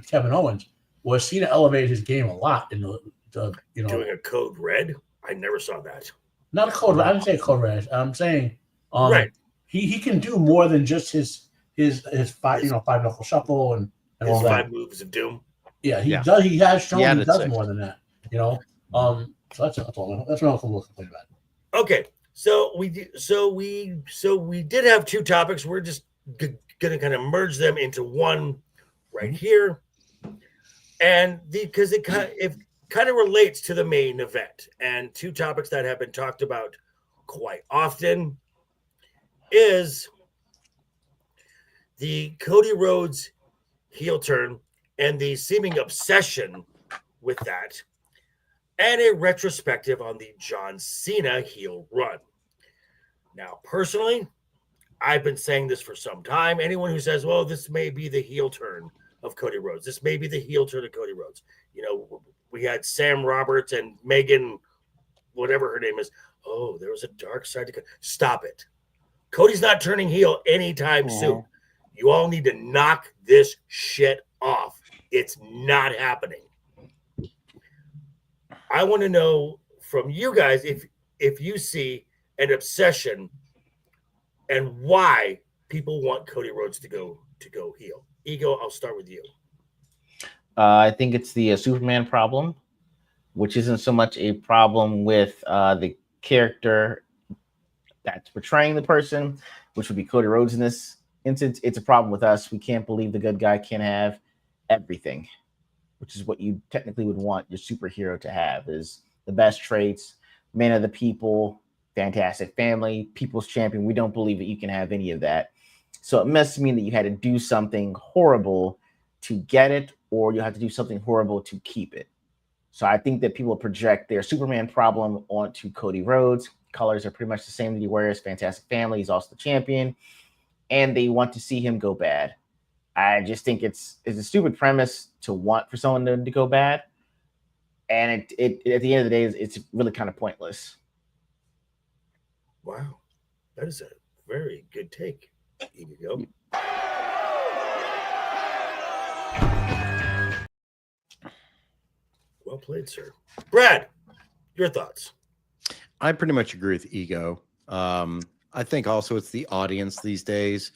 Kevin Owens, where Cena elevated his game a lot in the doing a code red. I never saw that. Not a code red. I didn't say code red. I'm saying right. He can do more than just his five knuckle shuffle and all that. 5 moves of doom. Yeah, he does. He has shown he does more than that. So that's all. That's what I'm complaining about. Okay, so we did have 2 topics. We're just gonna kind of merge them into one right here, and because it kind of relates to the main event, and 2 topics that have been talked about quite often is the Cody Rhodes heel turn and the seeming obsession with that, and a retrospective on the John Cena heel run. Now, personally, I've been saying this for some time. Anyone who says, well, this may be the heel turn of Cody Rhodes, this may be the heel turn of Cody Rhodes. You know, we had Sam Roberts and Megan, whatever her name is. Oh, there was a dark side to Cody. Stop it. Cody's not turning heel anytime soon. You all need to knock this shit off. It's not happening. I want to know from you guys if you see an obsession and why people want Cody Rhodes to go heel. Ego, I'll start with you. I think it's the Superman problem, which isn't so much a problem with the character that's portraying the person, which would be Cody Rhodes in this instance. It's a problem with us. We can't believe the good guy can have everything, which is what you technically would want your superhero to have, is the best traits, man of the people, fantastic family, people's champion. We don't believe that you can have any of that. So it must mean that you had to do something horrible to get it, or you have to do something horrible to keep it. So I think that people project their Superman problem onto Cody Rhodes. Colors are pretty much the same that he wears. Fantastic family. He's also the champion. And they want to see him go bad. I just think it's a stupid premise to want for someone to go bad. And it at the end of the day, it's really kind of pointless. Wow. That is a very good take. Here you go. Well played, sir. Brad, your thoughts? I pretty much agree with Ego. I think also it's the audience these days.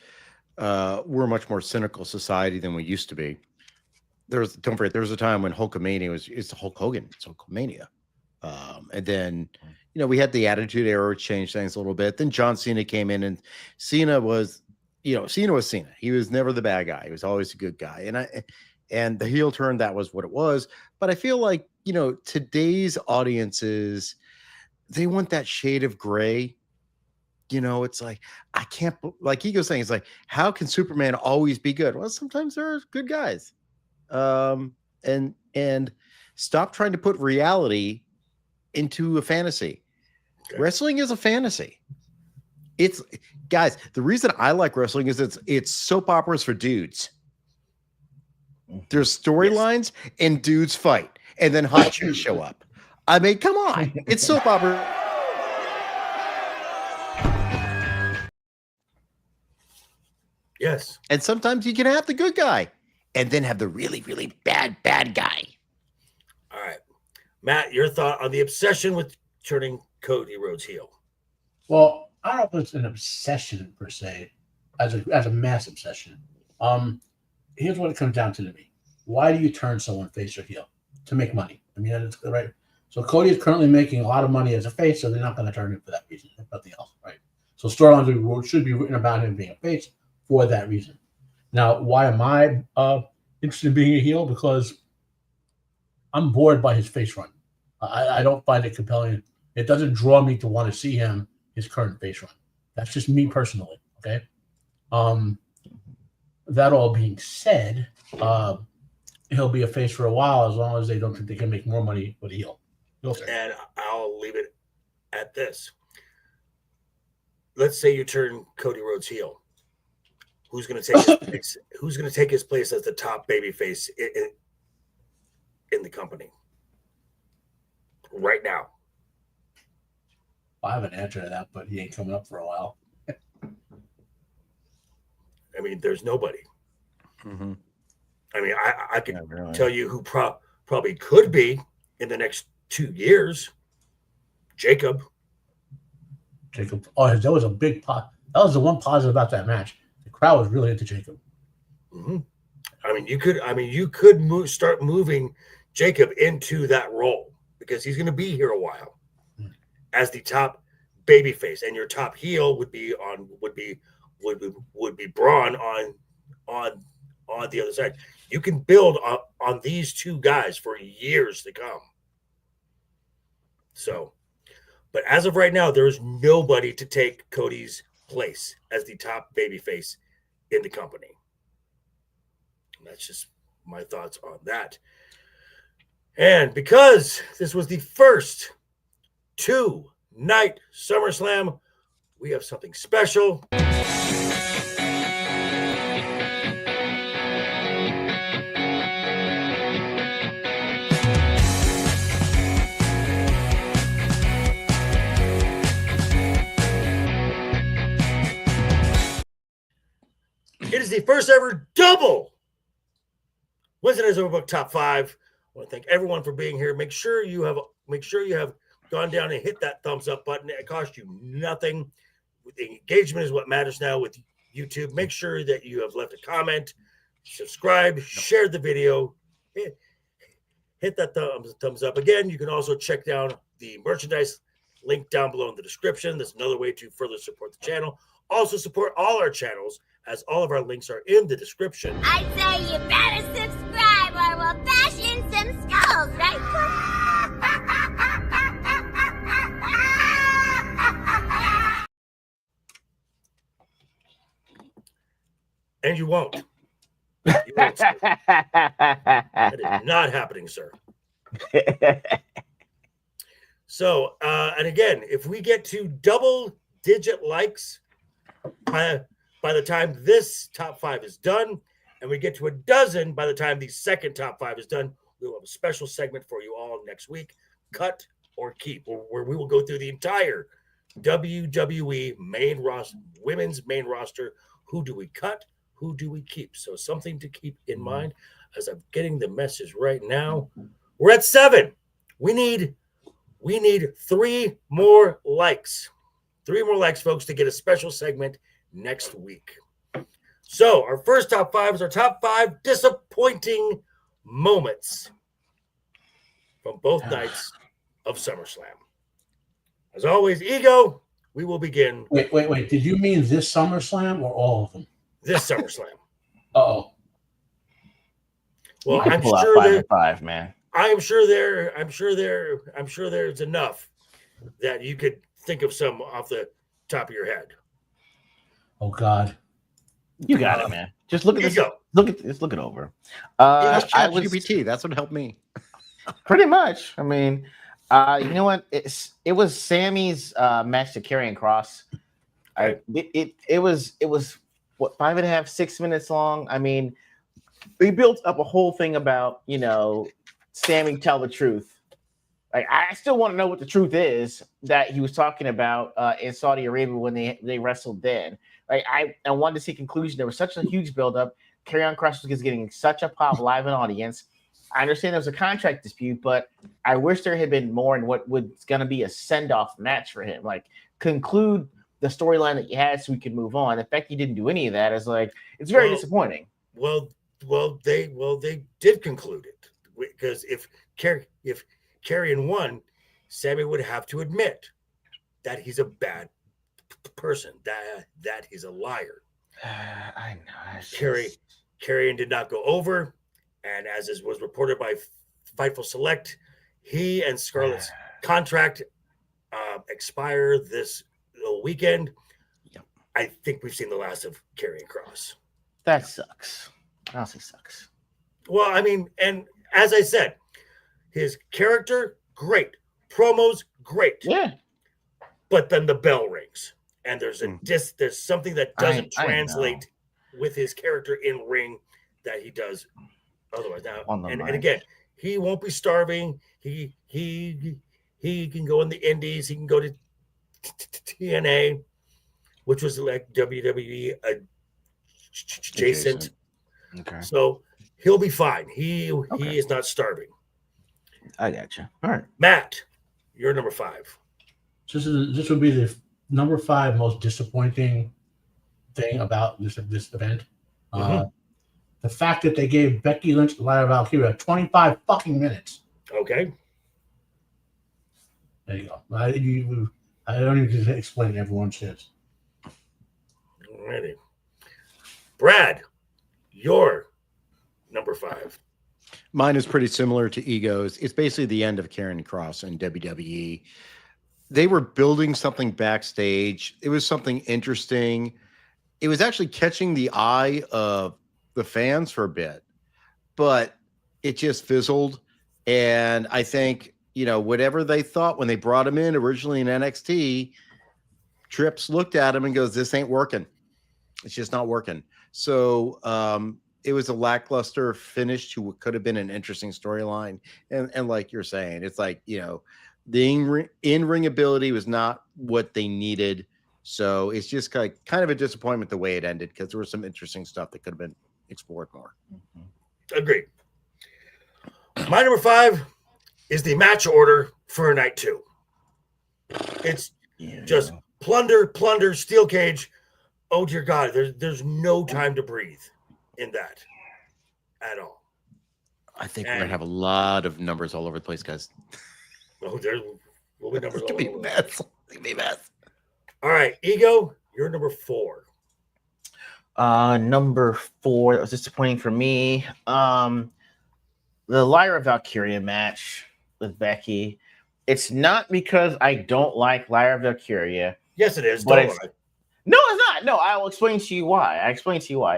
We're a much more cynical society than we used to be. Don't forget, there was a time when Hulkamania it's Hulk Hogan, it's Hulkamania. And then, you know, we had the Attitude Era, which changed things a little bit. Then John Cena came in, and Cena was Cena. He was never the bad guy. He was always a good guy. And the heel turn, that was what it was. But I feel like, you know, today's audiences, they want that shade of gray. You know, it's like, I can't, like Ego's saying, it's like, how can Superman always be good? Well, sometimes there are good guys. And stop trying to put reality into a fantasy. Okay. Wrestling is a fantasy. It's, guys, the reason I like wrestling is it's soap operas for dudes. There's storylines and dudes fight, and then hot chicks show up. I mean, come on, it's soap opera. Yes. And sometimes you can have the good guy and then have the really, really bad guy. All right. Matt, your thought on the obsession with turning Cody Rhodes heel? Well, I don't know if it's an obsession per se, as a mass obsession. Here's what it comes down to me. Why do you turn someone face or heel? To make money. I mean, that's right. So Cody is currently making a lot of money as a face, so they're not going to turn him for that reason, if nothing else, right? So storylines should be written about him being a face for that reason. Now, why am I interested in being a heel? Because I'm bored by his face run. I don't find it compelling. It doesn't draw me to want to see his current face run. That's just me personally, okay? That all being said, he'll be a face for a while as long as they don't think they can make more money with a heel. And I'll leave it at this. Let's say you turn Cody Rhodes heel. Who's going to take his place? Who's going to take his place as the top babyface in the company right now? I have an answer to that, but he ain't coming up for a while. I mean, there's nobody. Mm-hmm. I mean, I can tell you who probably could be in the next 2 years. Jacob. Oh, that was a big pot. That was the one positive about that match. The crowd was really into Jacob. Mm-hmm. You could start moving Jacob into that role because he's going to be here a while as the top babyface, and your top heel would be Braun on the other side. You can build on these two guys for years to come. So, but as of right now, there is nobody to take Cody's place as the top babyface in the company. And that's just my thoughts on that. And because this was the first 2-night SummerSlam, we have something special. It is the first ever double Wednesday's Overbook Top 5. I want to thank everyone for being here. Make sure you have gone down and hit that thumbs up button. It costs you nothing. The engagement is what matters now with YouTube. Make sure that you have left a comment, subscribe, share the video, hit that thumbs up. Again, you can also check down the merchandise link down below in the description. That's another way to further support the channel. Also support all our channels, as all of our links are in the description. I say you better subscribe or we'll bash in some skulls, right? And you won't. You won't, sir. That is not happening, sir. So, and again, if we get to double-digit likes by the time this top 5 is done, and we get to a dozen by the time the second top 5 is done, we'll have a special segment for you all next week, Cut or Keep, where we will go through the entire WWE women's main roster. Who do we cut? Who do we keep? So something to keep in mind as I'm getting the message right now. We're at 7. We need 3 more likes. 3 more likes, folks, to get a special segment next week. So our first top 5 is our top 5 disappointing moments from both nights of SummerSlam. As always, Ego, we will begin. Wait. Did you mean this SummerSlam or all of them? This SummerSlam. Uh-oh. Well, I'm pull sure out 5 there, and 5, man. I'm sure there's enough that you could think of some off the top of your head. Oh God. You got it, man. Just look at this. Ego. Look it over. That's I was ChatGPT. That's what helped me. pretty much. I mean, you know what? It was Sammy's match to Karrion Kross. It was what, 5.5, 6 minutes long. I mean, they built up a whole thing about, you know, Sammy tell the truth. Like, I still want to know what the truth is that he was talking about in Saudi Arabia when they wrestled then. Like, I wanted to see conclusion. There was such a huge buildup. Karrion Kross was getting such a pop live in audience. I understand there was a contract dispute, but I wish there had been more in what was going to be a send-off match for him. Like, conclude the storyline that you had so we could move on. The fact you didn't do any of that is like, it's very disappointing. Well, they did conclude it, because if Karrion won, Sammy would have to admit that he's a bad person, that he's a liar. I know. Karrion did not go over, and as was reported by Fightful Select, he and Scarlett's contract expire this weekend. Yep. I think we've seen the last of Karrion Kross. That sucks. Honestly sucks. Well, I mean, and as I said, his character, great. Promos, great. Yeah. But then the bell rings, and there's something that doesn't translate with his character in ring that he does otherwise. Now, and again, he won't be starving. He can go in the Indies. He can go to TNA, which was like WWE adjacent. Okay. So he'll be fine. He is not starving. I got you. All right, Matt, you're number 5. This would be the number 5 most disappointing thing about this event. The fact that they gave Becky Lynch and Lyra Valkyria 25 fucking minutes. Okay. There you go. I don't even explain everyone shit. Alrighty. Brad, your number 5. Mine is pretty similar to Ego's. It's basically the end of Karrion Kross and WWE. They were building something backstage. It was something interesting. it was actually catching the eye of the fans for a bit, but it just fizzled. And I think, whatever they thought when they brought him in originally in NXT, Trips looked at him and goes, "This ain't working. It's just not working." So it was a lackluster finish to what could have been an interesting storyline. And like you're saying, it's like, the in-ring ability was not what they needed. So it's just kind of a disappointment the way it ended, because there was some interesting stuff that could have been explored more. Agreed. My number 5 is the match order for night 2. It's just plunder, steel cage. Oh dear God, there's no time to breathe in that at all. I think we're gonna have a lot of numbers all over the place, guys. Oh, there will be numbers. It's gonna be a mess. It's gonna be a mess. All right, Ego, you're number 4. Number 4, that was disappointing for me. The Lyra Valkyria match with Becky. It's not because I don't like Lyra Valkyria. Yes, it is. But Don't it's, lie. no, it's not. No, I will explain to you why.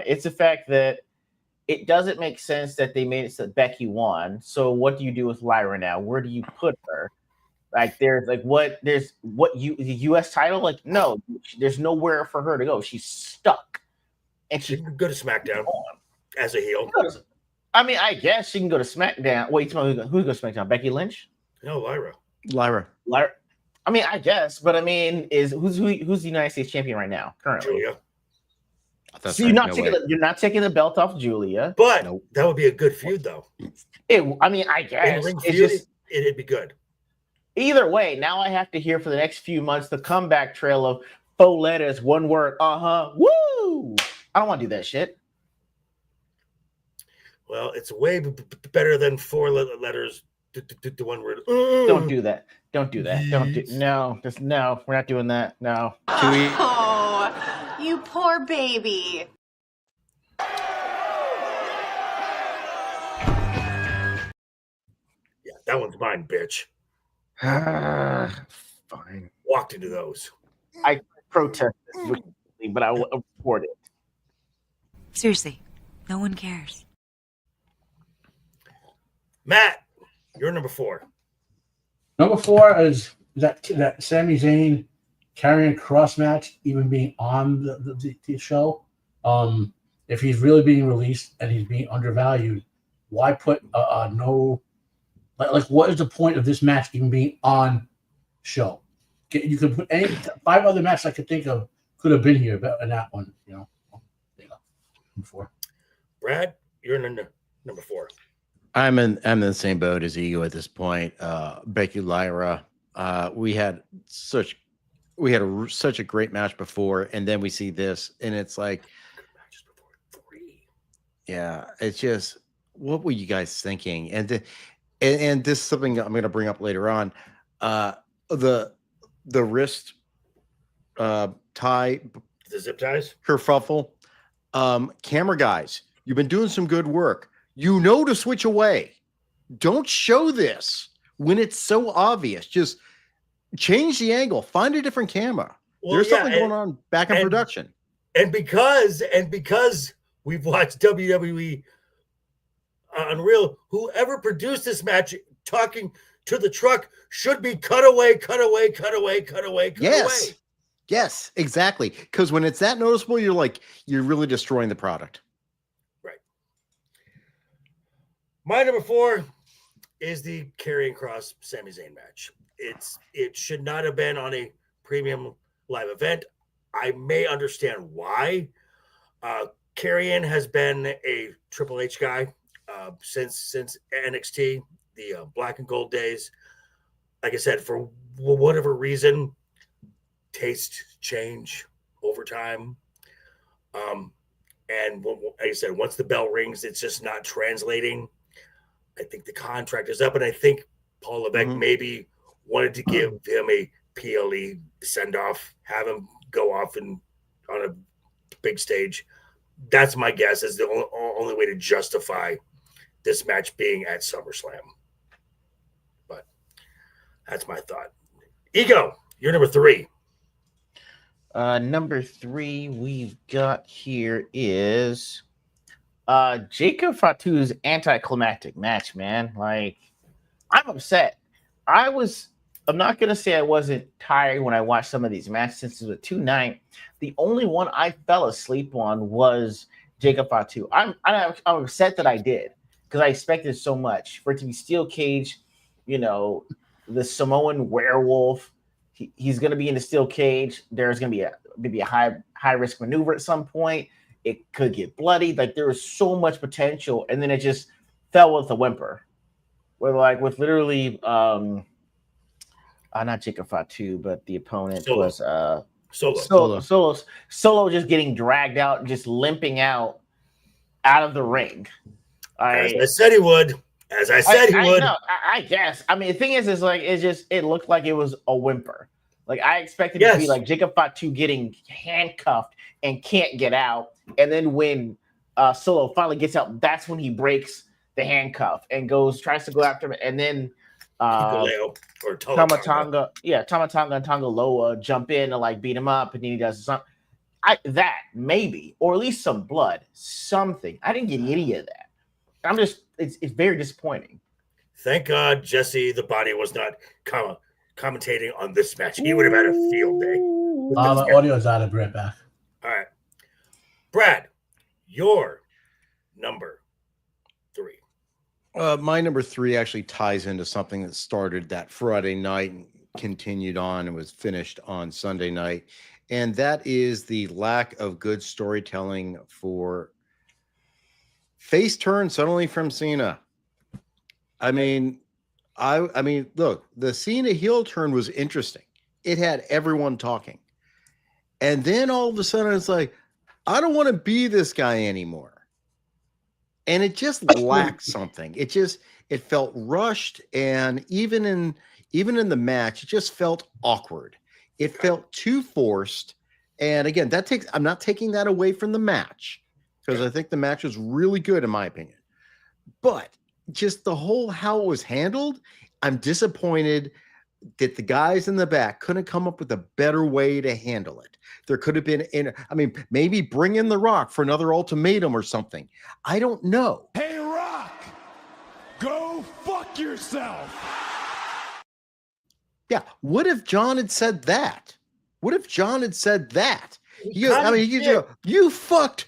It's the fact that it doesn't make sense that they made it so that Becky won. So what do you do with Lyra now? Where do you put her? Like the U.S. title? Like, no, there's nowhere for her to go. She's stuck, and She can go to SmackDown as a heel. I mean, I guess she can go to SmackDown. Wait, who's going to SmackDown? Becky Lynch? No, Lyra. I mean, I guess, but I mean, who's the United States champion right now currently? Julia. So you're not taking the belt off Julia, but that would be a good feud, though. I guess it'd be good. Either way, now I have to hear for the next few months the comeback trail of 4 letters, 1 word, woo! I don't want to do that shit. Well, it's way better than 4 letters to 1 word. Don't do that. No, we're not doing that. No. Oh, you poor baby. Yeah, that one's mine, bitch. Fine. Walked into those. I protest this, but I will report it. Seriously, no one cares. Matt, you're number 4. Number 4 is that Sami Zayn carrying cross match even being on the show. If he's really being released and he's being undervalued, why put no? Like, what is the point of this match even being on show? You could put any 5 other matches I could think of could have been here, but that one, Number 4. Brad, you're number 4. I'm in the same boat as Ego at this point. Becky Lyra. We had such a great match before, and then we see this, and it's like, matches before 3. Yeah, it's just, what were you guys thinking? And this is something I'm going to bring up later on. The wrist tie, the zip ties, kerfuffle. Camera guys, you've been doing some good work. You know to switch away. Don't show this when it's so obvious. Just change the angle. Find a different camera. There's something going on back in production. And because we've watched WWE Unreal, whoever produced this match talking to the truck should be cut away. Yes, exactly. Because when it's that noticeable, you're really destroying the product. Right. My number 4 is the Karrion Kross Sami Zayn match. It should not have been on a premium live event. I may understand why. Karrion has been a Triple H guy since NXT, the black and gold days. Like I said, for whatever reason, taste change over time. And like I said, once the bell rings, it's just not translating. I think the contract is up, and I think Paul Levesque maybe wanted to give him a PLE send-off, have him go off on a big stage. That's my guess, is the only way to justify this match being at SummerSlam. But that's my thought. Ego, you're number 3. Number 3 we've got here is Jacob Fatu's anticlimactic match, man. Like, I'm upset. I'm not gonna say I wasn't tired when I watched some of these matches since it was a 2-night. The only one I fell asleep on was Jacob Fatu. I'm upset that I did because I expected so much for it to be steel cage, the Samoan werewolf. He's gonna be in the steel cage. There's gonna be maybe a high risk maneuver at some point. It could get bloody. Like, there was so much potential, and then it just fell with a whimper. With literally, not Jacob Fatu, but the opponent was Solo just getting dragged out, just limping out of the ring. As I said he would. I guess. I mean, the thing is it looked like it was a whimper. Like, I expected it to be like Jacob Fatu getting handcuffed and can't get out, and then when Solo finally gets out, that's when he breaks the handcuff and tries to go after him, and then Tamatanga and Tonga Loa jump in to like beat him up, and then he does something. Maybe, or at least some blood, something. I didn't get any of that. It's very disappointing. Thank God Jesse the Body was not commentating on this match. He would have had a field day. My audio's out of right back. All right. Brad, your number 3. My number 3 actually ties into something that started that Friday night and continued on and was finished on Sunday night. And that is the lack of good storytelling for face turn suddenly from Cena. I mean, look, the Cena heel turn was interesting. It had everyone talking. And then all of a sudden it's like, I don't want to be this guy anymore. And it just lacked something. It felt rushed, and even in the match, it just felt awkward. It felt too forced. And again, I'm not taking that away from the match, because I think the match was really good in my opinion. But just the whole how it was handled, I'm disappointed that the guys in the back couldn't come up with a better way to handle it. There could have been, maybe bring in The Rock for another ultimatum or something. I don't know. Hey, Rock, go fuck yourself. Yeah. What if John had said that? You fucked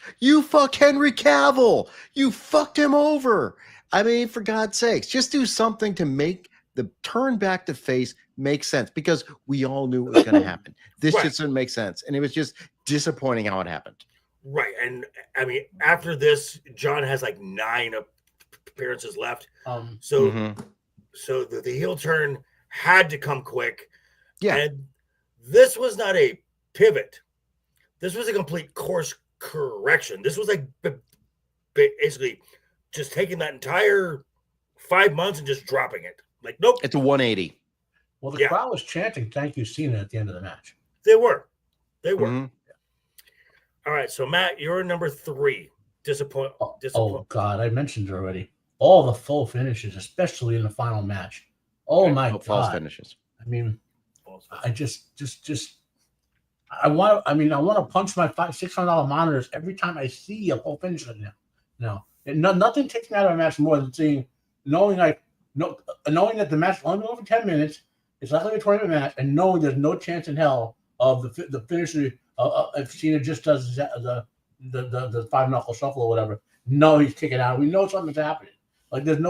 Henry Cavill. You fucked him over. I mean, for God's sakes, just do something to make the turn back to face make sense, because we all knew it was going to happen. This just didn't make sense. And it was just disappointing how it happened. Right. And I mean, after this, John has like 9 appearances left. So the heel turn had to come quick. Yeah. And this was not a pivot. This was a complete course correction. This was like basically just taking that entire 5 months and just dropping it. Like, nope. It's a 180. Well, the crowd was chanting, "Thank you, Cena," at the end of the match. They were. Mm-hmm. All right. So, Matt, you're number 3. Disappoint. Oh, God. I mentioned it already. All the full finishes, especially in the final match. Oh, my God. False finishes. I mean, I I want to punch my $600 monitors every time I see a full finish now. Nothing takes me out of a match more than knowing that the match only goes for 10 minutes, it's likely a 20-minute match, and knowing there's no chance in hell of the finisher if Cena just does the 5-knuckle shuffle or whatever. No, he's kicking out. We know something's happening. Like, it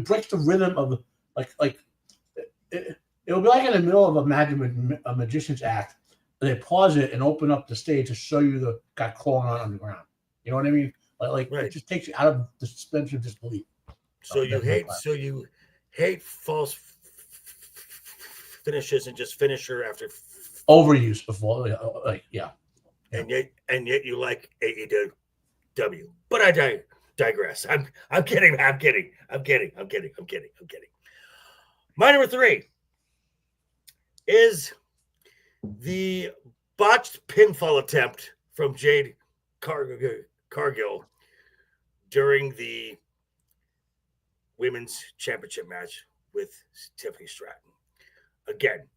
breaks the rhythm of it would be like in the middle of a magician's act. They pause it and open up the stage to show you the guy crawling on the ground. You know what I mean? It just takes you out of the suspension of disbelief. So you hate false finishes and just finisher after overuse before, yeah. And yet you like AEW. But I digress. I'm kidding. My number 3 is the botched pinfall attempt from Jade Cargill during the women's championship match with Tiffany Stratton. Again,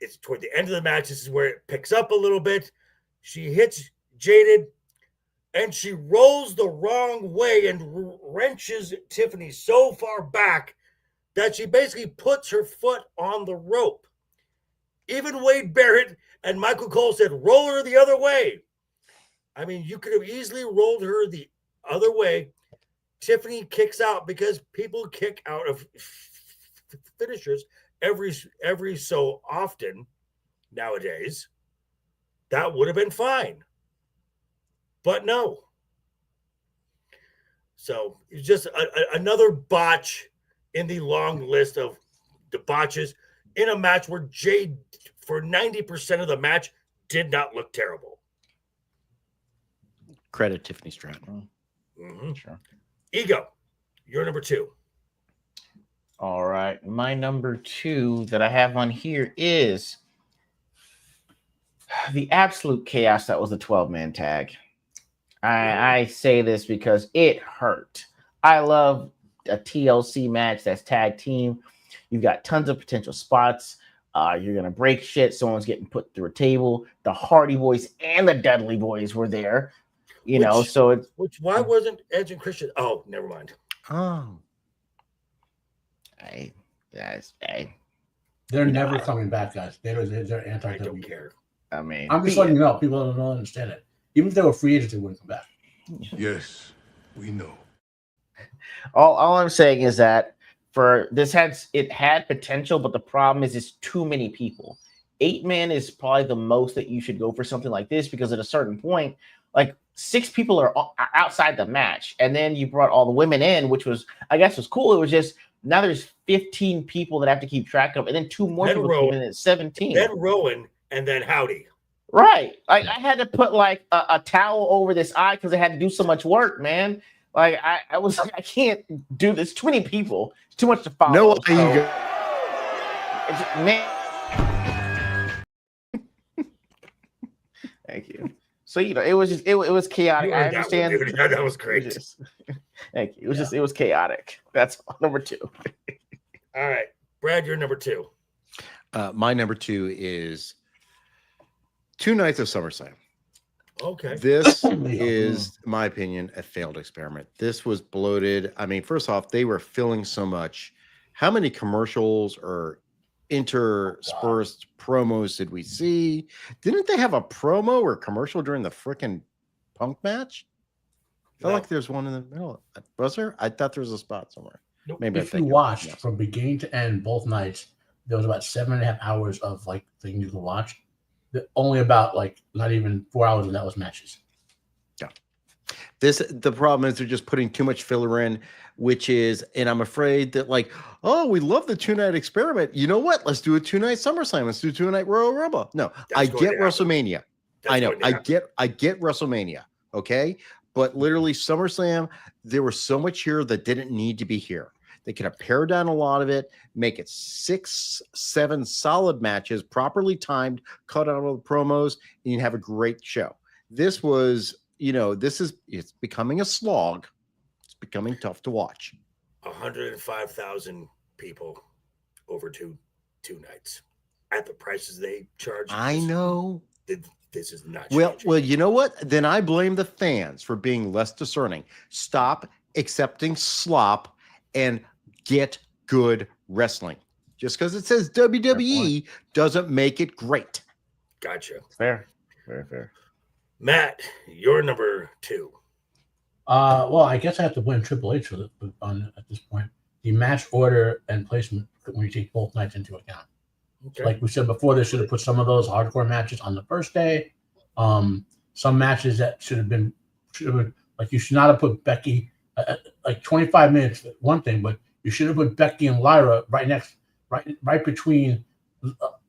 it's toward the end of the match. This is where it picks up a little bit. She hits Jaded, and she rolls the wrong way and wrenches Tiffany so far back that she basically puts her foot on the rope. Even Wade Barrett and Michael Cole said, roll her the other way. I mean, you could have easily rolled her the other way. Tiffany kicks out because people kick out of finishers every so often nowadays. That would have been fine. But no. So it's just another botch in the long list of the botches in a match where Jade, for 90% of the match, did not look terrible. Credit Tiffany Stratton. Mm-hmm. Sure. Ego, you're number 2. All right. My number 2 that I have on here is the absolute chaos that was the 12-man tag. I say this because it hurt. I love a TLC match that's tag team. You've got tons of potential spots. You're going to break shit. Someone's getting put through a table. The Hardy Boys and the Dudley Boys were there. You know, so it's... Why wasn't Edge and Christian? Oh, never mind. Oh. They're never coming back, guys. They're anti-WWE. I don't care. I mean, I'm just letting you know. People don't understand it. Even if they were free agents, they wouldn't come back. Yes, we know. All I'm saying is that for this had potential, but the problem is it's too many people. 8-man is probably the most that you should go for something like this, because at a certain point, like 6 people are outside the match, and then you brought all the women in, which was, I guess, was cool. It was just now there's 15 people that have to keep track of, and then 2 more people came in at 17. Then Rowan, and then Howdy. Right. Like I had to put like a towel over this eye because I had to do so much work, man. Like I was like, I can't do this. Too many people. It's too much to follow. No, so, man. Thank you. So it was just it was chaotic. I understand. That was great. Thank you. It was chaotic. That's number 2. All right, Brad, you're number 2. My number 2 is 2 nights of SummerSlam. Okay. This is, in my opinion, a failed experiment. This was bloated. I mean, first off, they were filling so much. How many commercials or interspersed promos did we see? Didn't they have a promo or commercial during the freaking Punk match? I felt like there's one in the middle. Was there? I thought there was a spot somewhere. Nope. Maybe if you watched from beginning to end both nights, there was about 7.5 hours of like things you could watch. Only about like not even 4 hours of that was matches. Yeah. The problem is they're just putting too much filler in, which is, and I'm afraid that like, oh, we love the 2-night experiment. You know what? Let's do a 2-night SummerSlam. Let's do a 2-night Royal Rumble. No, I get WrestleMania. I know. I get WrestleMania. Okay. But literally SummerSlam, there was so much here that didn't need to be here. They could have pared down a lot of it, make it 6, 7 solid matches, properly timed, cut out all the promos, and you have a great show. This was, it's becoming a slog. It's becoming tough to watch. 105,000 people over two nights at the prices they charge. I know. This is not well, you know what? Then I blame the fans for being less discerning. Stop accepting slop and get good wrestling. Just because it says WWE doesn't make it great. Gotcha. Fair. Very fair. Matt, you're number 2. Well, I guess I have to blame Triple H at this point. The match order and placement when you take both nights into account. Okay. Like we said before, they should have put some of those hardcore matches on the first day. Some matches that should have been like you should not have put Becky like 25 minutes. One thing, but you should have put Becky and Lyra right between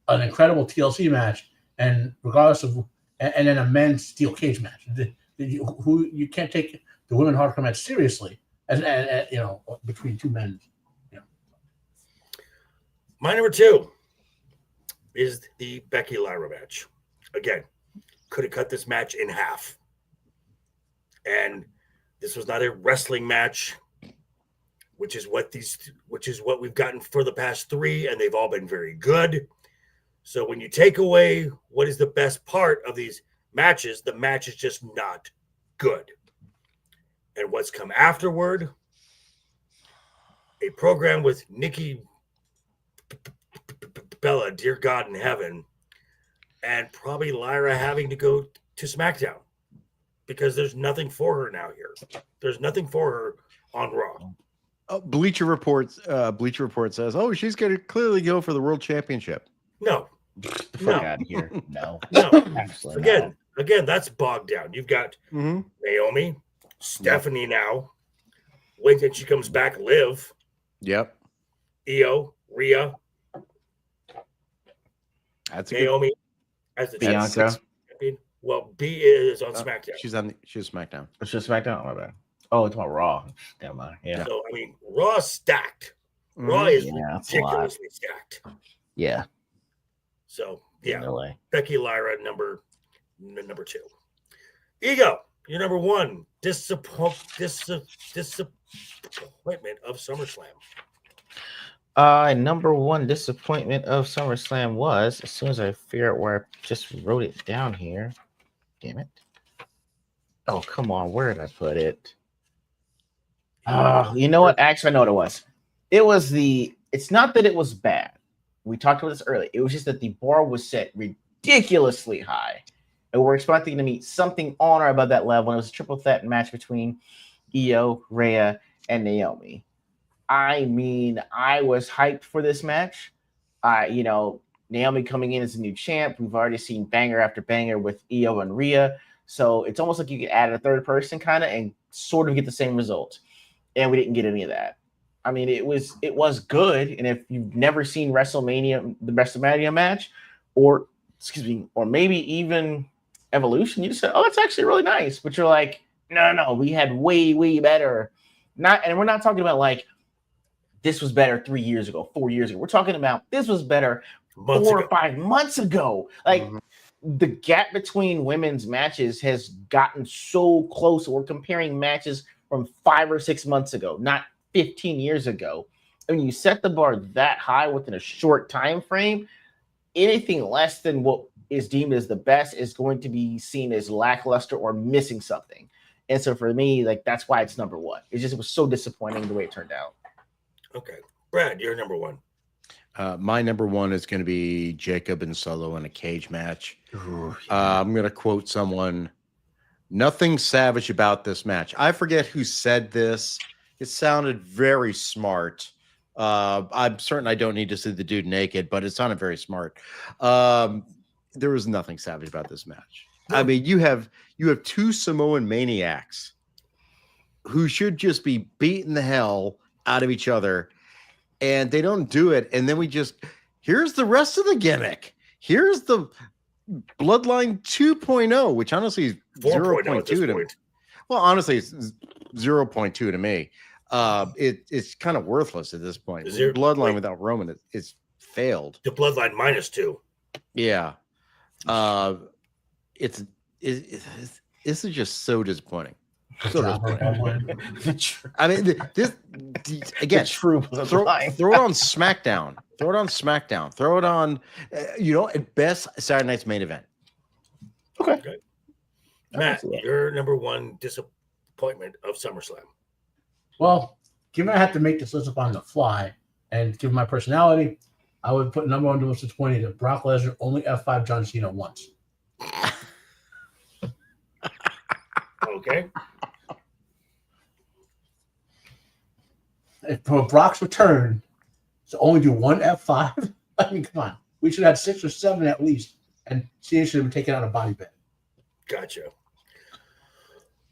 an incredible TLC match and regardless of and then a men's steel cage match. You can't take the women hardcore match seriously as between 2 men. My number 2 is the Becky Lyra match. Again, could have cut this match in half. And this was not a wrestling match, which is what we've gotten for the past 3, and they've all been very good. So when you take away what is the best part of these matches, the match is just not good. And what's come afterward, a program with Nikki Bella, dear God in heaven, and probably Lyra having to go to SmackDown because there's nothing for her now here. There's nothing for her on Raw. Bleacher Report says, "Oh, she's going to clearly go for the World Championship." No, Get the fuck out of here. No, no. absolutely not. Again, that's bogged down. You've got Naomi, Stephanie now. Wait till she comes back. Liv. Yep. Io, Rhea. That's Naomi as the Bianca. champion. Well, B is on SmackDown. She's SmackDown. It's just SmackDown. My bad. Oh, it's about Raw. Never mind. Yeah. So I mean, Raw stacked. Raw is that's a lot. ridiculously stacked. Yeah. So yeah, Really. Becky Lyra number 2. Ego, you're number 1. Disappointment of SummerSlam. Number 1 disappointment of SummerSlam was, as soon as I figure out where I just wrote it down here. Damn it. Oh, come on. Where did I put it? You know what? Actually, I know what it was. It's not that it was bad. We talked about this earlier. It was just that the bar was set ridiculously high. And we're expecting to meet something on or above that level. And it was a triple threat match between Io, Rhea, and Naomi. I mean, I was hyped for this match. Naomi coming in as a new champ. We've already seen banger after banger with Io and Rhea. So it's almost like you could add a third person kind of and sort of get the same result. And we didn't get any of that. I mean, it was good. And if you've never seen the WrestleMania match, or maybe even Evolution, you just said, oh, that's actually really nice. But you're like, no, we had way, way better. And we're not talking about like, this was better 3 years ago, 4 years ago. We're talking about this was better 4 or 5 months ago. Like the gap between women's matches has gotten so close. We're comparing matches from 5 or 6 months ago, not 15 years ago. I mean, you set the bar that high within a short time frame. Anything less than what is deemed as the best is going to be seen as lackluster or missing something. And so for me, like that's why it's number 1. It was so disappointing the way it turned out. Okay, Brad, you're number 1. My number 1 is going to be Jacob and Solo in a cage match. I'm going to quote someone. Nothing savage about this match. I forget who said this. It sounded very smart. I'm certain I don't need to see the dude naked, but it sounded very smart. There was nothing savage about this match. I mean, you have 2 Samoan maniacs who should just be beating the hell out of each other, and they don't do it. And then here's the rest of the gimmick. Here's the Bloodline 2.0, which honestly is 0.2 to me. Well, honestly, it's 0.2 to me. It's kind of worthless at this point. Bloodline without Roman, it's failed. The Bloodline -2. Yeah. This is just so disappointing. So disappointing. I mean, this again. Throw it on SmackDown. Throw it on SmackDown. Throw it on, at best Saturday night's main event. Okay. Matt, your number 1 disappointment of SummerSlam. Well, given I have to make this list up on the fly, and given my personality, I would put number 1 most disappointing that Brock Lesnar only F5 John Cena once. Okay. For Brock's return to only do 1 F5, I mean, come on. We should have 6 or 7 at least, and Cena should have been taken out of body bag. Gotcha.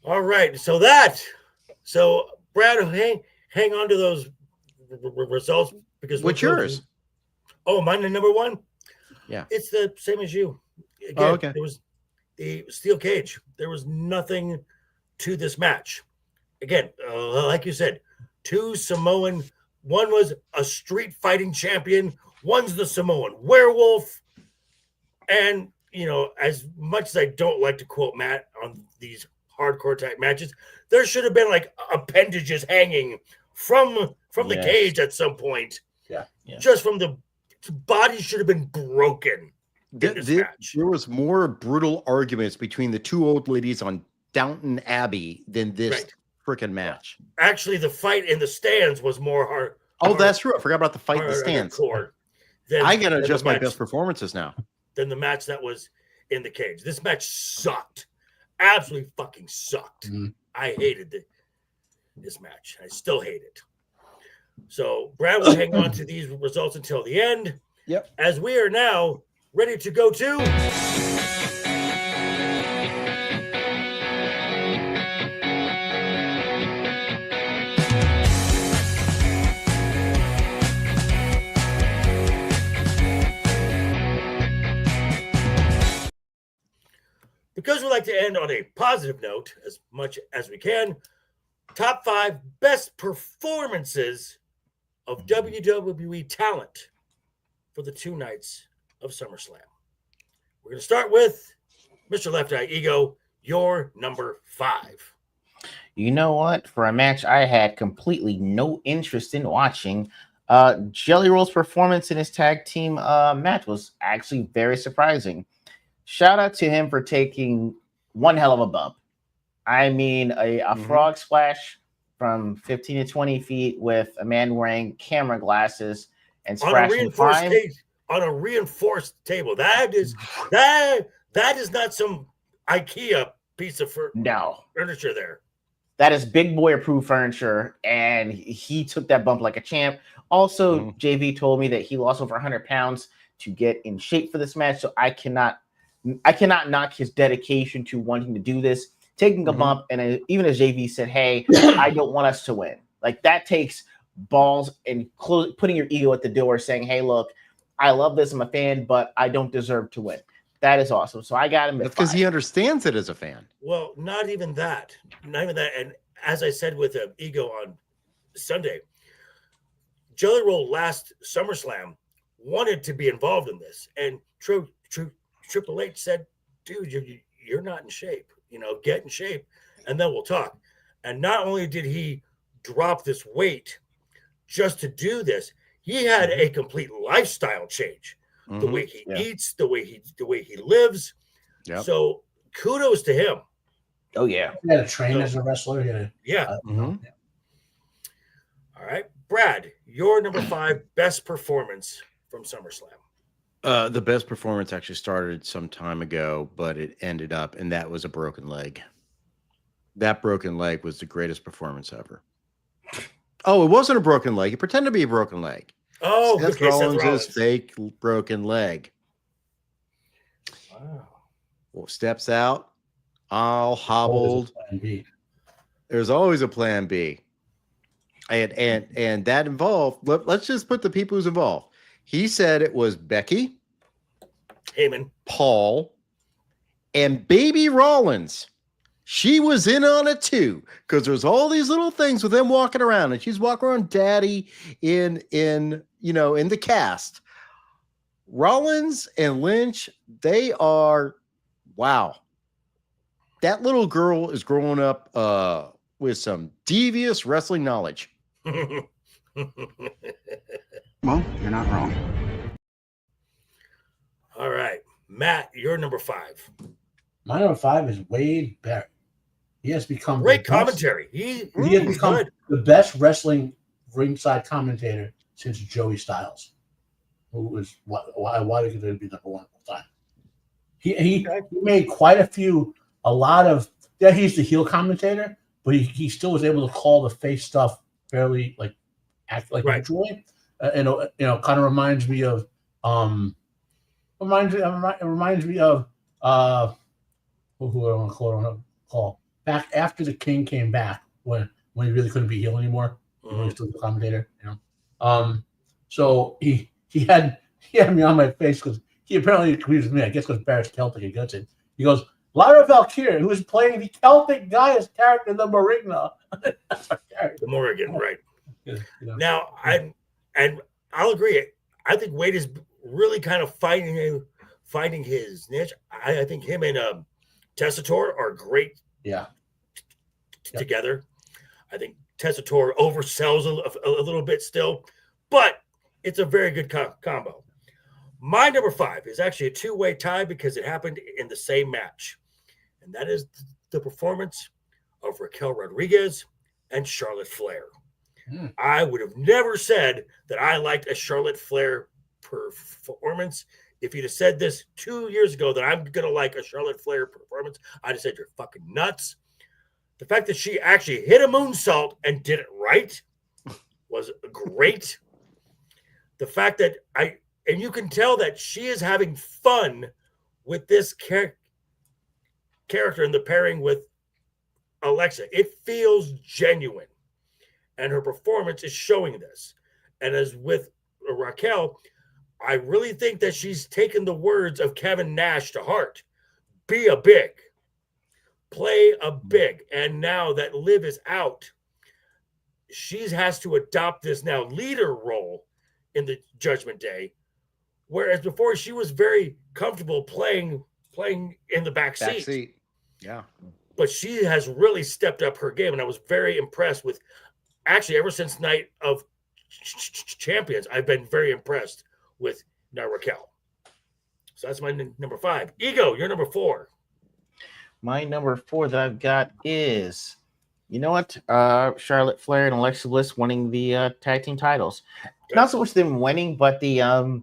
All right. So Brad, hang on to those results because what's yours? Oh, mine is number 1. Yeah, it's the same as you. Again, okay. There was the steel cage. There was nothing to this match. Again, like you said, 2 Samoan. One was a street fighting champion. One's the Samoan werewolf. And as much as I don't like to quote Matt on these hardcore type matches, there should have been like appendages hanging from the cage at some point. Yeah. Just from the bodies should have been broken in this match. There was more brutal arguments between the two old ladies on Downton Abbey than this freaking match. Actually, the fight in the stands was more hard. Oh, that's true. I forgot about the fight in the stands. I gotta adjust my best performances now. Than the match that was in the cage. This match sucked. Absolutely fucking sucked. I hated this match. I still hate it. So Brad will hang on to these results until the end. Yep. As we are now ready to go to because we like to end on a positive note as much as we can. Top 5 best performances of WWE talent for the 2 nights of SummerSlam. We're going to start with Mr. LeftEyeEgo, your number 5. You know what? For a match I had completely no interest in watching, Jelly Roll's performance in his tag team match was actually very surprising. Shout out to him for taking one hell of a bump. I mean, a frog splash from 15 to 20 feet with a man wearing camera glasses and splashing on a reinforced table. That is not some IKEA piece of furniture there. That is big boy approved furniture, and he took that bump like a champ. Also, JV told me that he lost over 100 pounds to get in shape for this match, so I cannot knock his dedication to wanting to do this, taking a bump, and even as JV said, hey, I don't want us to win. Like, that takes balls and putting your ego at the door, saying, hey, look, I love this, I'm a fan, but I don't deserve to win. That is awesome. So I got him. That's because he understands it as a fan. Well, not even that. And as I said with Ego on Sunday, Jelly Roll last SummerSlam wanted to be involved in this. And Triple H said, dude, you're not in shape. Get in shape, and then we'll talk. And not only did he drop this weight just to do this, he had a complete lifestyle change. The way he eats, the way he lives. Yep. So kudos to him. Oh yeah, he had to train as a wrestler. All right, Brad, your number 5 best performance from SummerSlam. The best performance actually started some time ago, but it ended up, and that was a broken leg. That broken leg was the greatest performance ever. Oh, it wasn't a broken leg. He pretended to be a broken leg. Oh, Seth Rollins' fake broken leg. Wow. Well, steps out, all hobbled. There's always a plan B. And that involved, let's just put the people who's involved. He said it was Becky, Heyman, Paul, and Baby Rollins. She was in on it too, because there's all these little things with them walking around, and she's walking around daddy in the cast. Rollins and Lynch, they are, wow. That little girl is growing up with some devious wrestling knowledge. Well, you're not wrong. All right, Matt, you're number 5. My number 5 is Wade Barrett. He has become great commentary. He has become the best wrestling ringside commentator since Joey Styles, who was why did he be number 1 all the time. He made quite a lot of he's the heel commentator, but he still was able to call the face stuff fairly act like naturally. Kind of reminds me of who I want to call back after the King came back when he really couldn't be heel anymore. He was still the commentator, So he had me on my face because he apparently agrees with me. I guess because Barrett's Celtic, he gets it. He goes, Lara Valkyria, who is playing the Celtic Gaius character, the Marigna. The Morrigan, right? Now, I'll agree. I think Wade is really kind of finding his niche. I think him and Tessitore are great. Together. I think Tessitore oversells a little bit still, but it's a very good combo. My number 5 is actually a two-way tie because it happened in the same match. And that is the performance of Raquel Rodriguez and Charlotte Flair. I would have never said that I liked a Charlotte Flair performance. If you'd have said this 2 years ago that I'm going to like a Charlotte Flair performance, I'd have said you're fucking nuts. The fact that she actually hit a moonsault and did it right was great. The fact that and you can tell that she is having fun with this character in the pairing with Alexa. It feels genuine. And her performance is showing this. And as with Raquel, I really think that she's taken the words of Kevin Nash to heart. Be a big. Play a big. And now that Liv is out, she has to adopt this now leader role in the Judgment Day. Whereas before she was very comfortable playing in the back seat. Yeah. But she has really stepped up her game. And I was very impressed with, actually, ever since Night of Champions, I've been very impressed with now Raquel. So that's my number 5. Ego, you're number 4. My number 4 that I've got is, you know what? Charlotte Flair and Alexa Bliss winning the tag team titles. Okay. Not so much them winning, but the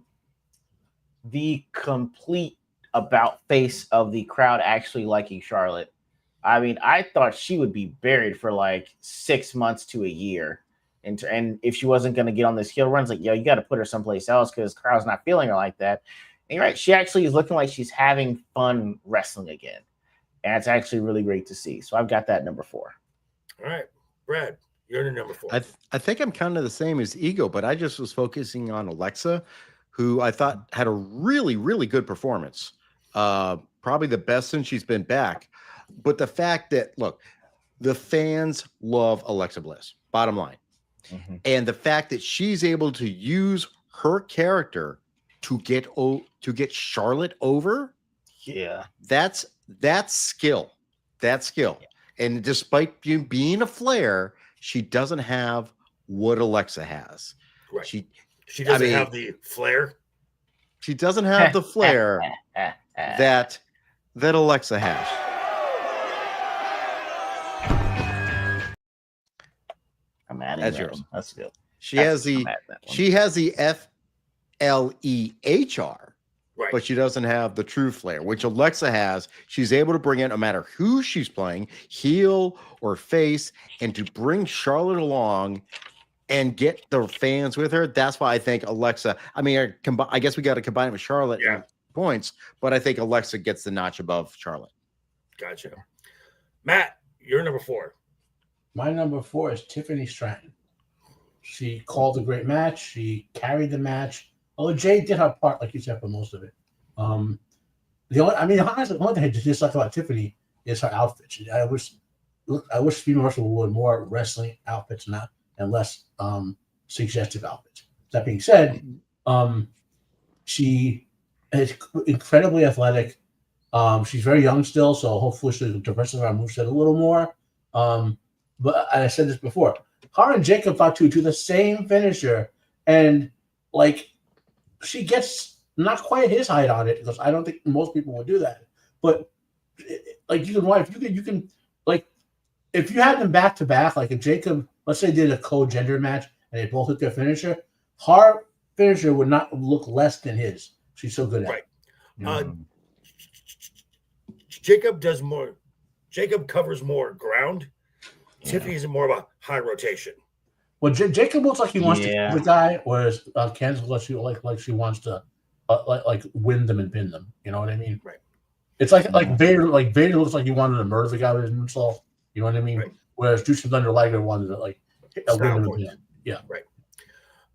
complete about face of the crowd actually liking Charlotte. I mean, I thought she would be buried for like 6 months to a year. And if she wasn't going to get on this heel run, it's like, yo, you got to put her someplace else because the crowd's not feeling her like that. And you're right. She actually is looking like she's having fun wrestling again. And it's actually really great to see. So I've got that number 4. All right. Brad, you're the number 4. I think I'm kind of the same as Ego, but I just was focusing on Alexa, who I thought had a really, really good performance. Probably the best since she's been back. But the fact that, look, the fans love Alexa Bliss, bottom line. Mm-hmm. And the fact that she's able to use her character to get Charlotte over, yeah, that's skill. That's skill. And despite being a Flair, she doesn't have what Alexa has. Right. She doesn't have the flair. She doesn't have the flair that Alexa has. I'm adding that's that yours. One. That's good. She has the FLEHR, right, but she doesn't have the true flair, which Alexa has. She's able to bring it no matter who she's playing, heel or face, and to bring Charlotte along and get the fans with her. That's why I think Alexa, I mean, I guess we got to combine it with Charlotte in points, but I think Alexa gets the notch above Charlotte. Gotcha. Matt, you're number 4. My number 4 is Tiffany Stratton. She called a great match. She carried the match. Although Jade did her part, like you said, for most of it. Honestly, the only thing I dislike about Tiffany is her outfit. I wish female wrestlers would more wrestling outfits and less suggestive outfits. That being said, she is incredibly athletic. She's very young still, so hopefully she'll diversify her moveset a little more. But I said this before, her and Jacob fought to the same finisher, and like she gets not quite his height on it because I don't think most people would do that. But like you can like if you had them back to back, like if Jacob, let's say, did a co-gender match and they both hit their finisher, her finisher would not look less than his. She's so good at it. Jacob does more. Jacob covers more ground. Tiffany's more of a high rotation. Well, Jacob looks like he wants to kill the guy, whereas Candice looks like she wants to like win them and pin them. You know what I mean? Right. It's like Vader. Like Vader looks like he wanted to murder the guy with his moonsault. You know what I mean? Right. Whereas Jushin Thunder Liger wanted to win them and pin. Yeah. Right.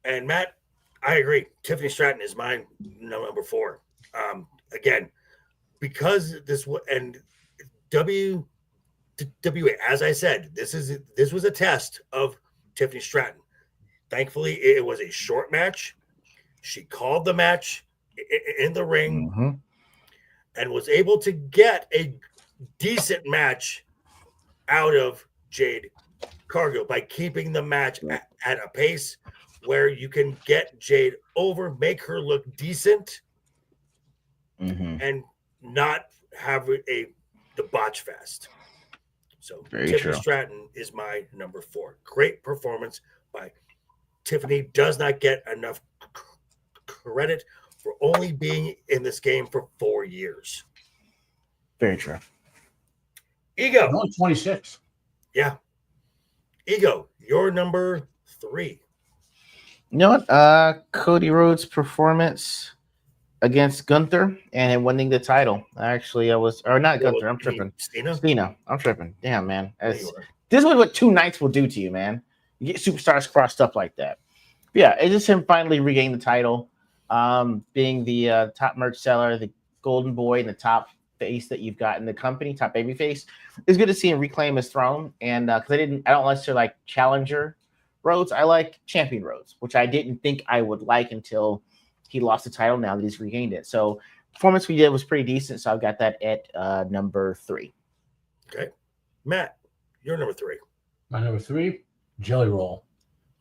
And Matt, I agree. Tiffany Stratton is my number 4. Again, because this and WWE, as I said, this was a test of Tiffany Stratton. Thankfully, it was a short match. She called the match in the ring and was able to get a decent match out of Jade Cargill by keeping the match at a pace where you can get Jade over, make her look decent, and not have the botch fest. So Very Tiffany true. Stratton is my number 4. Great performance by Tiffany. Does not get enough credit for only being in this game for 4 years. Very true. Ego. Only 26. Yeah. Ego, your number 3. You know what? Cody Rhodes' performance against Gunther and him winning the title. Actually, not Gunther. I'm tripping. Cena. I'm tripping. Damn, man. This is what 2 nights will do to you, man. You get superstars crossed up like that. But yeah, it's just him finally regaining the title, being the top merch seller, the golden boy, and the top face that you've got in the company, top baby face. It's good to see him reclaim his throne. And because I don't necessarily like challenger Rhodes, I like champion Rhodes, which I didn't think I would like until he lost the title. Now that he's regained it, so performance we did was pretty decent. So I've got that at number 3. Okay, Matt, your number 3. My number 3, Jelly Roll.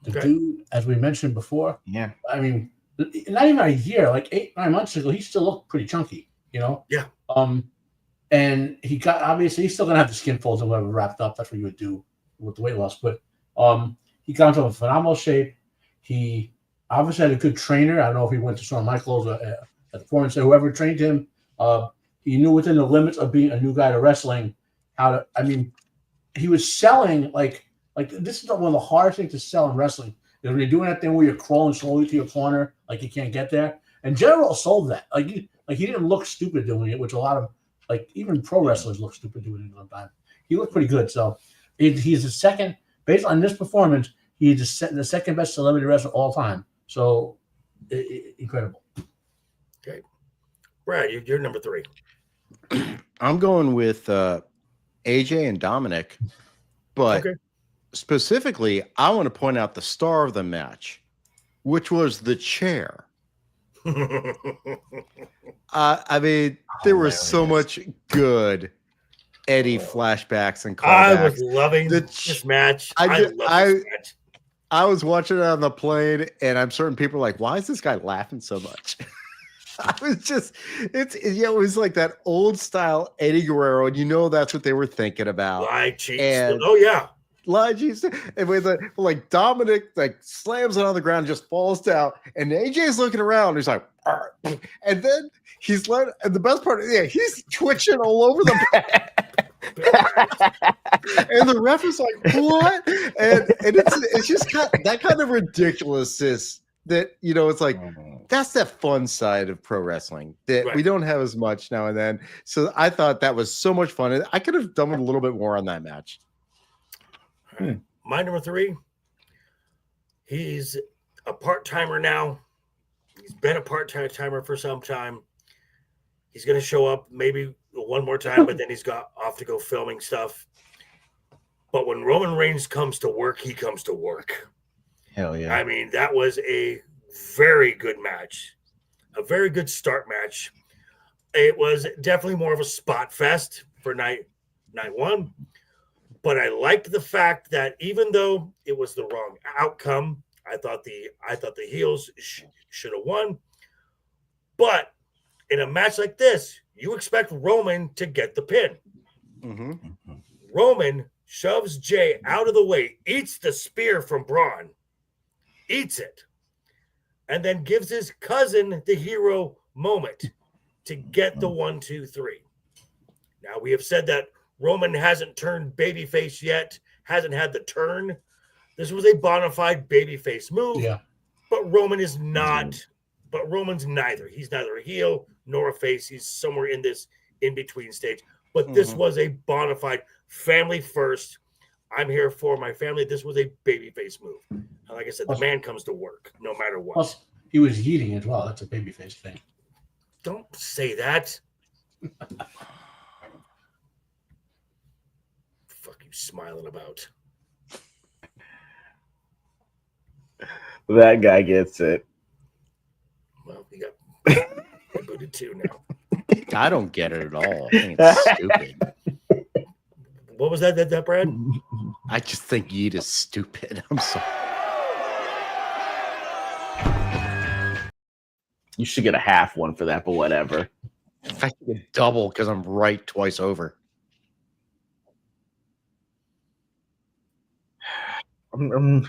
The dude, as we mentioned before, yeah. I mean, not even a year, like 8-9 months ago, he still looked pretty chunky, you know. Yeah. And he got obviously he's still gonna have the skin folds and whatever wrapped up. That's what you would do with the weight loss, but he got into a phenomenal shape. He obviously had a good trainer. I don't know if he went to Shawn Michaels or at the performance, whoever trained him. He knew within the limits of being a new guy to wrestling how to. I mean, he was selling like this is one of the hardest things to sell in wrestling. Is when you're doing that thing where you're crawling slowly to your corner, like you can't get there. And General sold that. Like he didn't look stupid doing it, which a lot of even pro wrestlers look stupid doing it sometimes. He looked pretty good. So he's the second, based on this performance, he's the second best celebrity wrestler all time. So incredible. Okay, Brad, you're number 3. I'm going with AJ and Dominic, but specifically, I want to point out the star of the match, which was the chair. I mean, there was so much good Eddie flashbacks and callbacks. I was loving this match. I was watching it on the plane, and I'm certain people are like, "Why is this guy laughing so much?" I was just, it was like that old style Eddie Guerrero, and you know that's what they were thinking about. Lie, cheats. And oh yeah. Lie, cheats. And with like Dominic slams it on the ground, just falls down, and AJ's looking around. He's like, "Arr." And then he's and the best part, he's twitching all over the mat. And the ref is like, "What?" And it's just that kind of ridiculousness that it's like that's that fun side of pro wrestling that we don't have as much now and then. So I thought that was so much fun. I could have done a little bit more on that match. Right. My number 3. He's a part-timer now. He's been a part-timer for some time. He's going to show up maybe one more time, but then he's got off to go filming stuff. But when Roman Reigns comes to work, he comes to work. Hell yeah. I mean, that was a very good match. A very good start match. It was definitely more of a spot fest for night 1. But I liked the fact that even though it was the wrong outcome, I thought the heels should have won. But in a match like this, you expect Roman to get the pin. Mm-hmm. Roman shoves Jay out of the way, eats the spear from Braun, eats it, and then gives his cousin the hero moment to get the 1, 2, 3. Now, we have said that Roman hasn't turned babyface yet, hasn't had the turn. This was a bona fide babyface move, but Roman is not. But Roman's neither. He's neither a heel nor a face. He's somewhere in this in-between stage. But this was a bona fide family first. I'm here for my family. This was a babyface move. And like I said, the man comes to work no matter what. Plus, he was eating as well. That's a babyface thing. Don't say that. Fuck you smiling about? That guy gets it. Well, you got booted too now. I don't get it at all. I think it's stupid. What was that, Brad? I just think Yeet is stupid. I'm sorry. You should get a half one for that, but whatever. I get double because I'm right twice over. I'm doing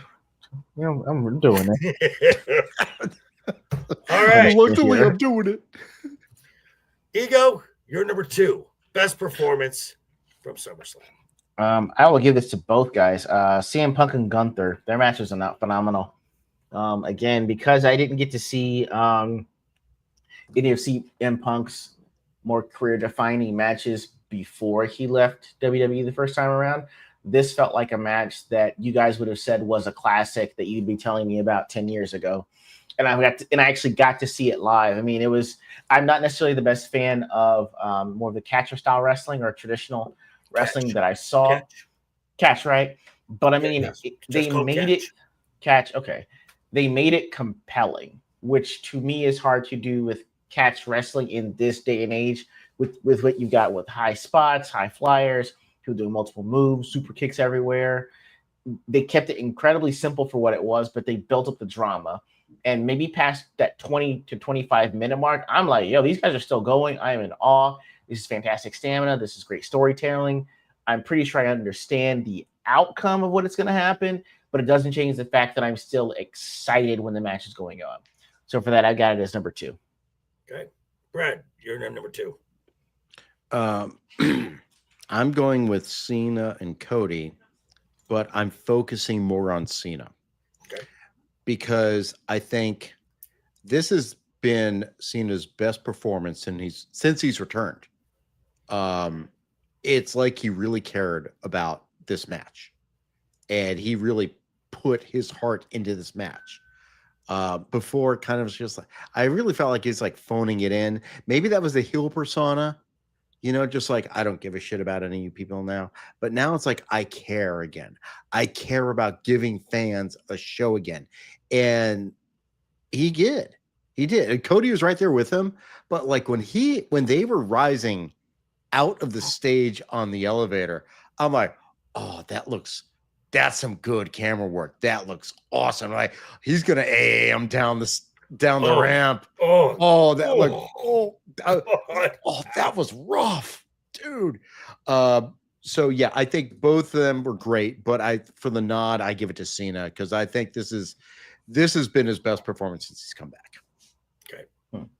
it. All right. Luckily, I'm doing it. Ego, you're number 2. Best performance from SummerSlam. I will give this to both guys. CM Punk and Gunther, their matches are not phenomenal. Again, because I didn't get to see any of CM Punk's more career-defining matches before he left WWE the first time around, this felt like a match that you guys would have said was a classic that you'd be telling me about 10 years ago. And I actually got to see it live. I mean, I'm not necessarily the best fan of more of the catcher style wrestling or traditional wrestling that I saw. Catch, right? But I mean, they made it catch. Okay. They made it compelling, which to me is hard to do with catch wrestling in this day and age with what you got with high spots, high flyers, who do multiple moves, super kicks everywhere. They kept it incredibly simple for what it was, but they built up the drama. And maybe past that 20 to 25 minute mark, I'm like, yo, these guys are still going. I am in awe. This is fantastic stamina. This is great storytelling. I'm pretty sure I understand the outcome of what it's going to happen, but it doesn't change the fact that I'm still excited when the match is going on. So for that, I got it as number 2. Okay. Brad, you're number 2. I'm going with Cena and Cody, but I'm focusing more on Cena. Okay. Because I think this has been Cena's best performance since he's returned. It's like he really cared about this match, and he really put his heart into this match. Before, kind of just like, I really felt like he's like phoning it in. Maybe that was the heel persona, just like, I don't give a shit about any of you people now. But now it's like, I care again. I care about giving fans a show again. And he did. And Cody was right there with him. But like when they were rising out of the stage on the elevator, I'm like, oh, that's some good camera work. That looks awesome. Like he's gonna aim down the ramp. That was rough, dude. So yeah, I think both of them were great, but for the nod, I give it to Cena because I think this has been his best performance since he's come back. Okay,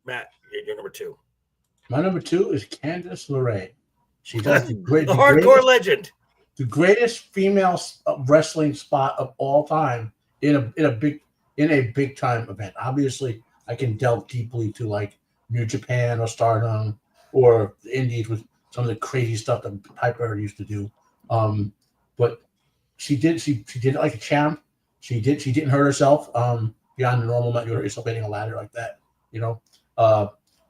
Matt, you're number 2. My number 2 is Candice LeRae. She does the hardcore legend, the greatest female wrestling spot of all time in a big time event. Obviously, I can delve deeply to like New Japan or Stardom or the Indies with some of the crazy stuff that Piper used to do. But she did it like a champ. She didn't hurt herself beyond the normal amount you hurt yourself hitting a ladder like that,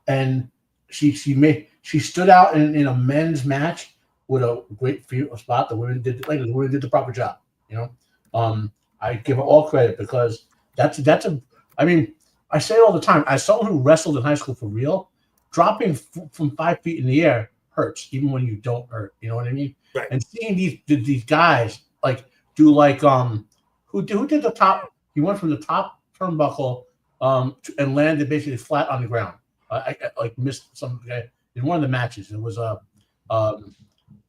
and she stood out in a men's match with a great spot. The women did the proper job, I give her all credit because I mean, I say it all the time. As someone who wrestled in high school for real, dropping from 5 feet in the air hurts, even when you don't hurt. You know what I mean? Right. And seeing these guys like do like who did the top? He went from the top turnbuckle and landed basically flat on the ground. I like missed some guy in one of the matches. It was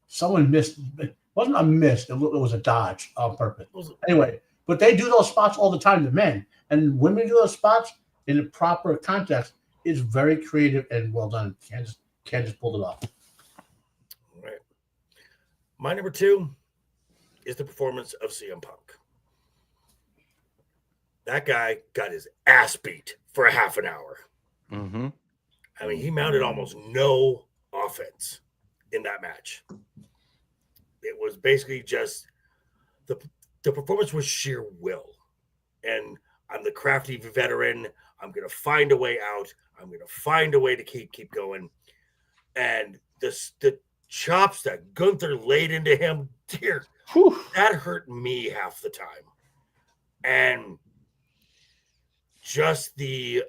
someone missed. It wasn't a miss. It was a dodge on purpose. Anyway, but they do those spots all the time, the men, and women do those spots in the proper context. It's very creative and well done. Candice pulled it off. All right. My number 2 is the performance of CM Punk. That guy got his ass beat for a half an hour. Mm-hmm. I mean, he mounted almost no offense in that match. It was basically just the performance was sheer will. And I'm the crafty veteran. I'm going to find a way out. I'm going to find a way to keep going. And the chops that Gunther laid into him, dear, that hurt me half the time. And just the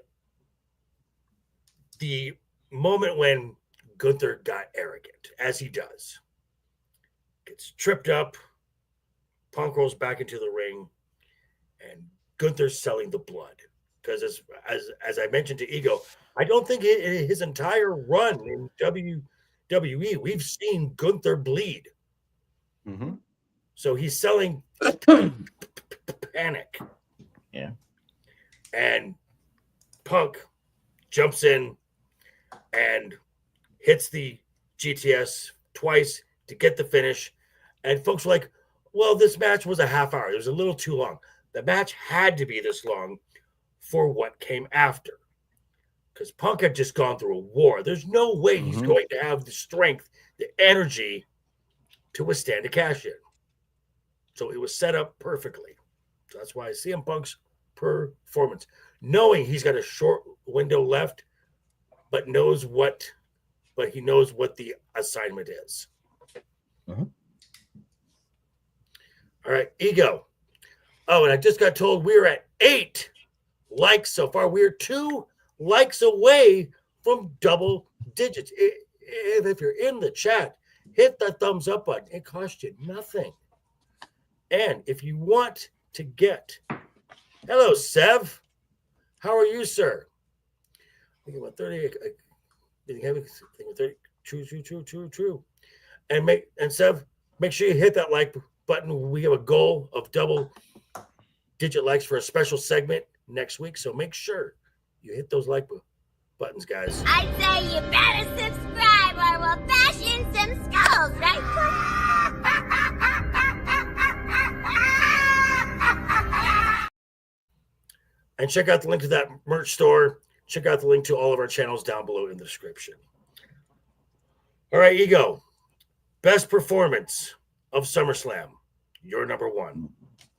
moment when Gunther got arrogant, as he does, gets tripped up, Punk rolls back into the ring, and Gunther's selling the blood. Because as I mentioned to Ego, I don't think his entire run in WWE, we've seen Gunther bleed. Mm-hmm. So he's selling panic. Yeah. And Punk jumps in and hits the GTS twice to get the finish. And folks were like, well, this match was a half hour. It was a little too long. The match had to be this long for what came after. Because Punk had just gone through a war. There's no way he's going to have the strength, the energy to withstand a cash in. So it was set up perfectly. So that's why CM Punk's performance, knowing he's got a short window left, but he knows what the assignment is. Mm-hmm. All right, Ego. Oh, and I just got told we're at 8 likes so far. We're 2 likes away from double digits. If you're in the chat, hit the thumbs up button. It costs you nothing. And if you want to get, hello, Sev. How are you, sir? I think about 30. I think 30. True. And Sev, make sure you hit that like button. We have a goal of double digit likes for a special segment next week. So make sure you hit those like buttons, guys. I'd say you better subscribe or we'll bash in some skulls, right? And check out the link to that merch store. Check out the link to all of our channels down below in the description. All right, Ego. Best performance of SummerSlam. You're number 1.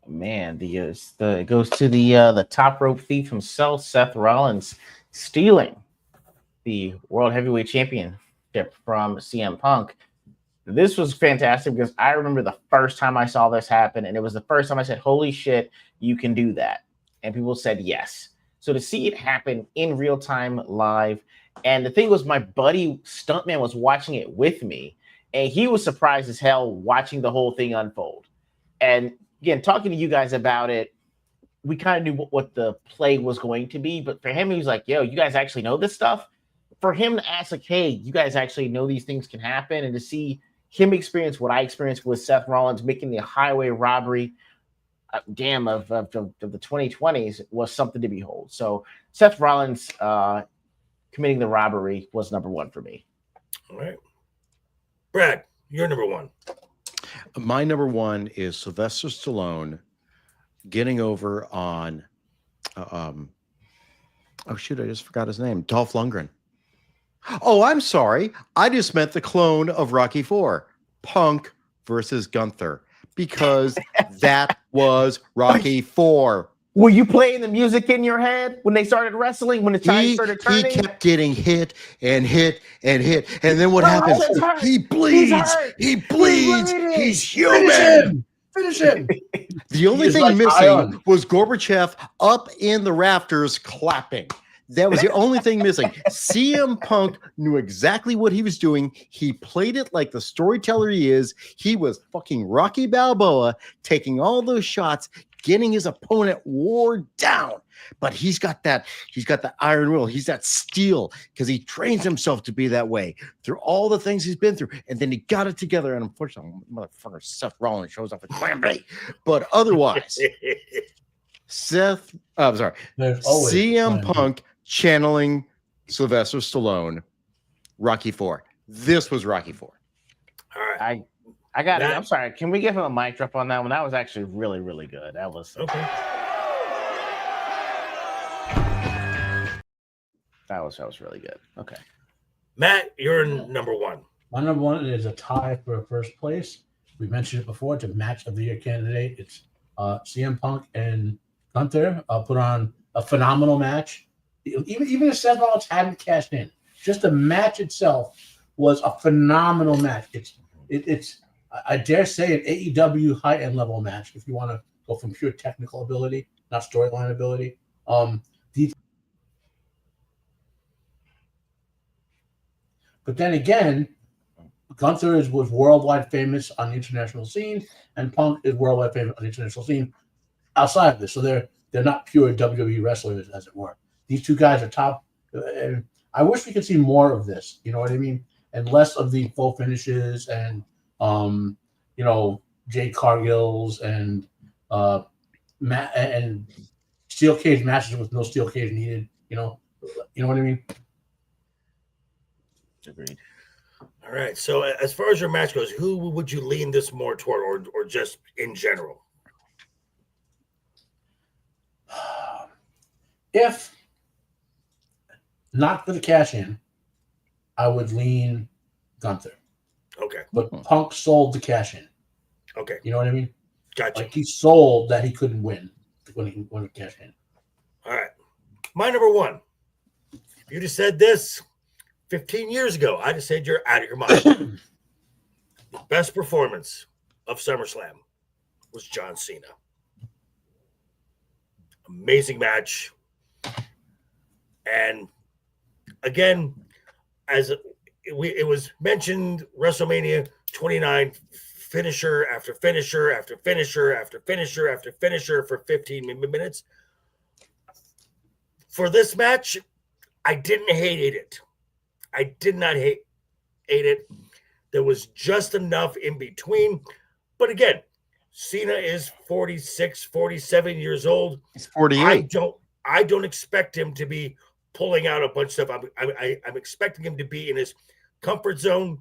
Man, it goes to the top rope thief himself, Seth Rollins, stealing the World Heavyweight Championship from CM Punk. This was fantastic because I remember the first time I saw this happen, and it was the first time I said, holy shit, you can do that. And people said yes. So to see it happen in real time live, and the thing was, my buddy Stuntman was watching it with me, and he was surprised as hell watching the whole thing unfold. And again, talking to you guys about it, we kind of knew what the play was going to be, but for him, he was like, yo, you guys actually know this stuff? For him to ask, like, hey, you guys actually know these things can happen, and to see him experience what I experienced with Seth Rollins making the highway robbery of the 2020s was something to behold. So Seth Rollins committing the robbery was number 1 for me. All right. Brad, you're number 1. My number 1 is Sylvester Stallone getting over on, oh shoot, I just forgot his name, Dolph Lundgren. Oh, I'm sorry. I just meant the clone of Rocky IV, Punk versus Gunther, because that was Rocky IV. Were you playing the music in your head when they started wrestling, when the time started turning? He kept getting hit and hit and hit. And then what happens? He bleeds. He bleeds. He's human. Finish him. The only thing missing was Gorbachev up in the rafters clapping. That was the only thing missing. CM Punk knew exactly what he was doing. He played it like the storyteller he is. He was fucking Rocky Balboa, taking all those shots, getting his opponent wore down. But he's got the iron will. He's that steel because he trains himself to be that way through all the things he's been through. And then he got it together. And unfortunately, motherfucker Seth Rollins shows up at Plan B. But otherwise, CM Punk channeling Sylvester Stallone, Rocky IV. This was Rocky IV. All right. I got it. I'm sorry. Can we give him a mic drop on that one? That was actually really, really good. That was okay. That was really good. Okay. Matt, you're number 1. My number 1 is a tie for first place. We mentioned it before. It's a match of the year candidate. It's CM Punk and Gunther put on a phenomenal match. Even if Seth Rollins hadn't cashed in, just the match itself was a phenomenal match. It's I dare say an AEW high-end level match if you want to go from pure technical ability, not storyline ability. But then again, Gunther was worldwide famous on the international scene, and Punk is worldwide famous on the international scene outside of this. So they're not pure WWE wrestlers, as it were. These two guys are top And I wish we could see more of this. You know what I mean? And less of the full finishes and Jade Cargill's and and steel cage matches with no steel cage needed. You know what I mean? Agreed. All right. So as far as your match goes, who would you lean this more toward, or just in general? If not for the cash in, I would lean Gunther. Okay. But Punk sold the cash in. Okay. You know what I mean? Gotcha. Like he sold that he couldn't win when he won the cash in. All right. My number one. If you'd have said this 15 years ago, I'd have said you're out of your mind. The best performance of SummerSlam was John Cena. Amazing match. And again, as it was mentioned, WrestleMania 29, finisher after finisher after finisher after finisher after finisher for 15 minutes. For this match, I didn't hate it. I did not hate it. There was just enough in between. But again, Cena is 46, 47 years old. He's 48. I don't expect him to be pulling out a bunch of stuff. I'm expecting him to be in his comfort zone.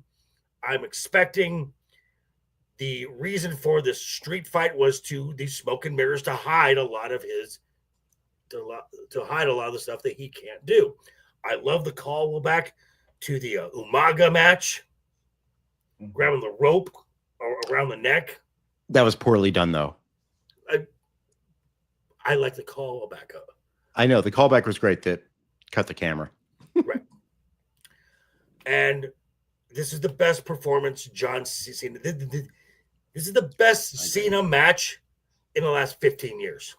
I'm expecting the reason for this street fight was to the smoke and mirrors to hide a lot of his to hide a lot of the stuff that he can't do. I love the call back to the Umaga match, grabbing the rope around the neck. That was poorly done, though. I like the call back up. I know the callback was great. That cut the camera. Right. And this is the best performance John Cena. This is the best Cena match in the last 15 years.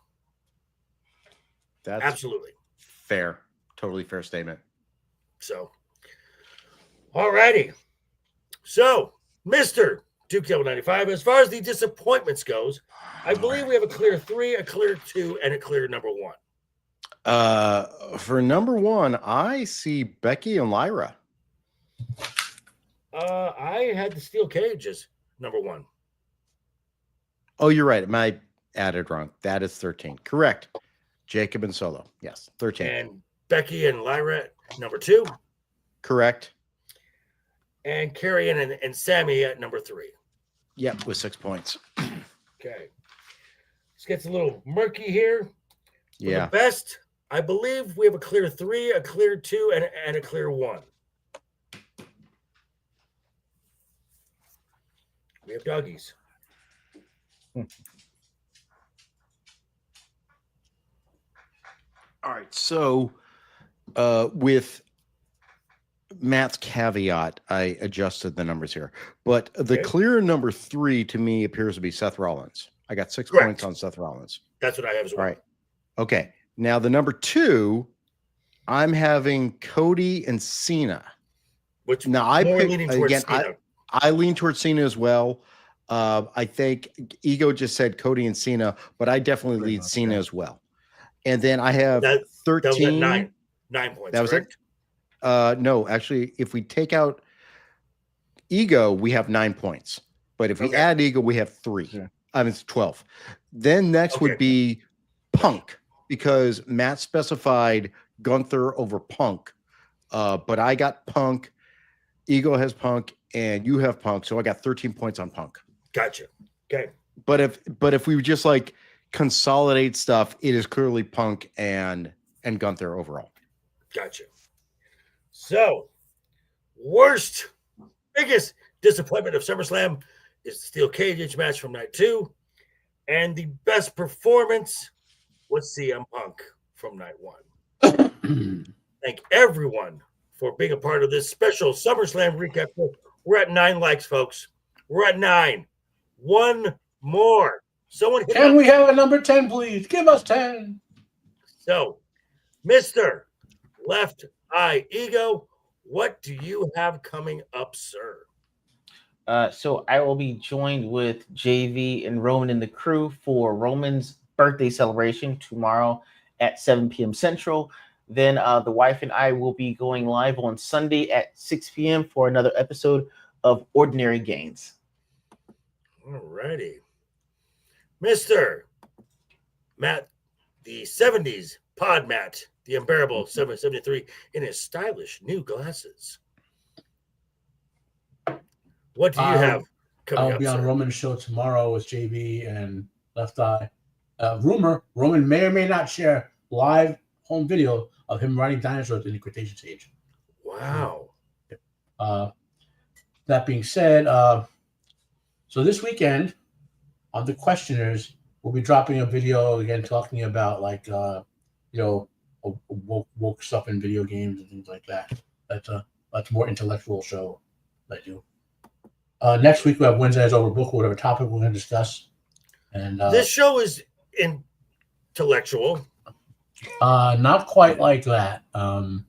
That's absolutely fair. Totally fair statement. So, all righty. So, Mr. Duke Devil 95, as far as the disappointments goes, I believe we have a clear 3, a clear 2, and a clear number 1. For number 1, I see Becky and Lyra. I had the steel cage as number 1. Oh, you're right. I added wrong. That is 13. Correct. Jacob and Solo. Yes, 13. And Becky and Lyra number 2. Correct. And Carrie and Sammy at number 3. Yep, with 6 points. Okay. This gets a little murky here. Yeah. The best, I believe we have a clear 3, a clear 2, and a clear 1. We have doggies. All right. So with Matt's caveat, I adjusted the numbers here. But the clear number 3 to me appears to be Seth Rollins. I got 6 points on Seth Rollins. That's what I have as well. All right. Okay. Now the number 2, I'm having Cody and Cena. Which now I pick, again, Cena. I lean towards Cena as well. I think Ego just said Cody and Cena, but I definitely lead Cena as well. And then I have 13. That was at 9 points. That was correct? it. No, actually, if we take out Ego, we have 9 points. But if we add Ego, we have 3. Yeah. I mean, it's 12. Then next would be Punk, because Matt specified Gunther over Punk. But I got Punk, Ego has Punk, and you have Punk. So I got 13 points on Punk. Gotcha. Okay. But if we just like consolidate stuff, it is clearly Punk and Gunther overall. Gotcha. So, biggest disappointment of SummerSlam is the steel cage match from night 2, and the best performance was CM Punk from night 1. Thank everyone for being a part of this special SummerSlam recap. We're at 9 likes, folks. We're at 9. 1 more. Someone hit Can we have a number 10, please? Give us 10. So, Mr. LeftEyeEgo, what do you have coming up, sir? So I will be joined with JV and Roman and the crew for Roman's birthday celebration tomorrow at 7 p.m. Central. Then the wife and I will be going live on Sunday at 6 p.m. for another episode of Ordinary Gains. All righty. Mr. Matt, the 70s pod Matt, the unbearable 773 in his stylish new glasses. What do you have coming up? I'll be on sir? Roman's show tomorrow with JB and Left Eye. Rumor, Roman may or may not share live home video of him riding dinosaurs in the Cretaceous age. Wow. That being said, so this weekend on the questioners, we'll be dropping a video again talking about like woke stuff in video games and things like that. That's a more intellectual show that I do. Next week we have Wednesday's Overbooked, whatever topic we're going to discuss. And this show is intellectual. Not quite like that. And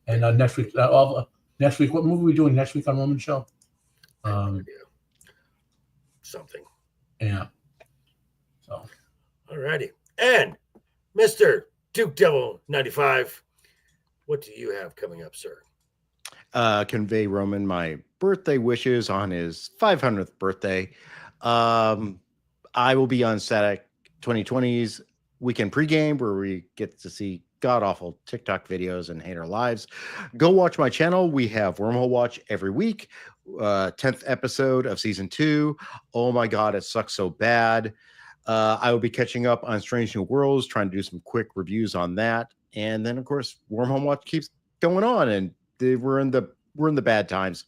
next week, what movie are we doing next week on Roman's show? Something. Yeah. So. All righty. And Mr. Duke Devil 95, what do you have coming up, sir? Convey Roman my birthday wishes on his 500th birthday. I will be on Static 2020's weekend pregame where we get to see god-awful TikTok videos and hate our lives. Go watch my channel. We have Wormhole Watch every week. 10th episode of season 2. Oh my god, it sucks so bad. I will be catching up on Strange New Worlds, trying to do some quick reviews on that. And then of course Wormhole Watch keeps going on, and we're in the bad times.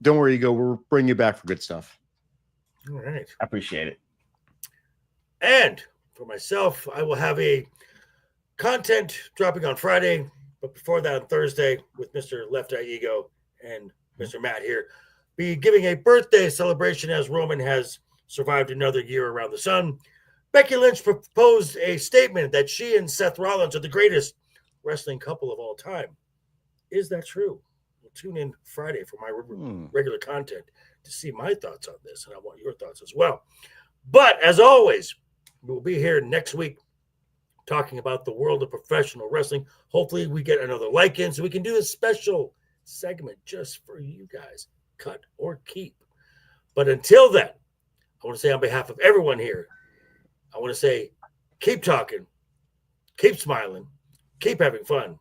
Don't worry, Ego, we'll bring you back for good stuff. All right. I appreciate it. And for myself, I will have a content dropping on Friday, but before that on Thursday with Mr. LeftEyeEgo and Mr. Matt here, be giving a birthday celebration as Roman has survived another year around the sun. Becky Lynch proposed a statement that she and Seth Rollins are the greatest wrestling couple of all time. Is that true? Well, tune in Friday for my regular content to see my thoughts on this, and I want your thoughts as well. But as always, we'll be here next week talking about the world of professional wrestling. Hopefully we get another like-in so we can do a special segment just for you guys, cut or keep. But until then, I want to say on behalf of everyone here, I want to say keep talking, keep smiling, keep having fun,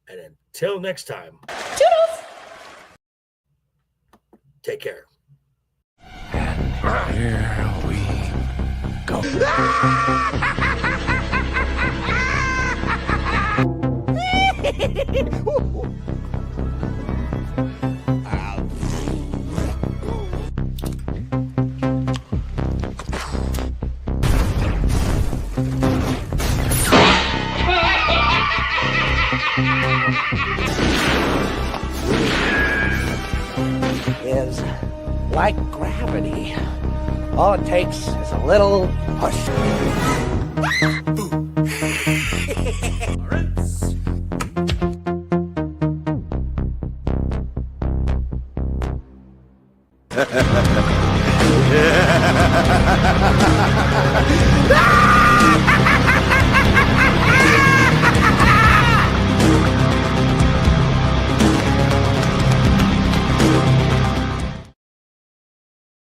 and until next time, Toodles! take care. And here we go. Is like gravity. All it takes is a little push. Ah!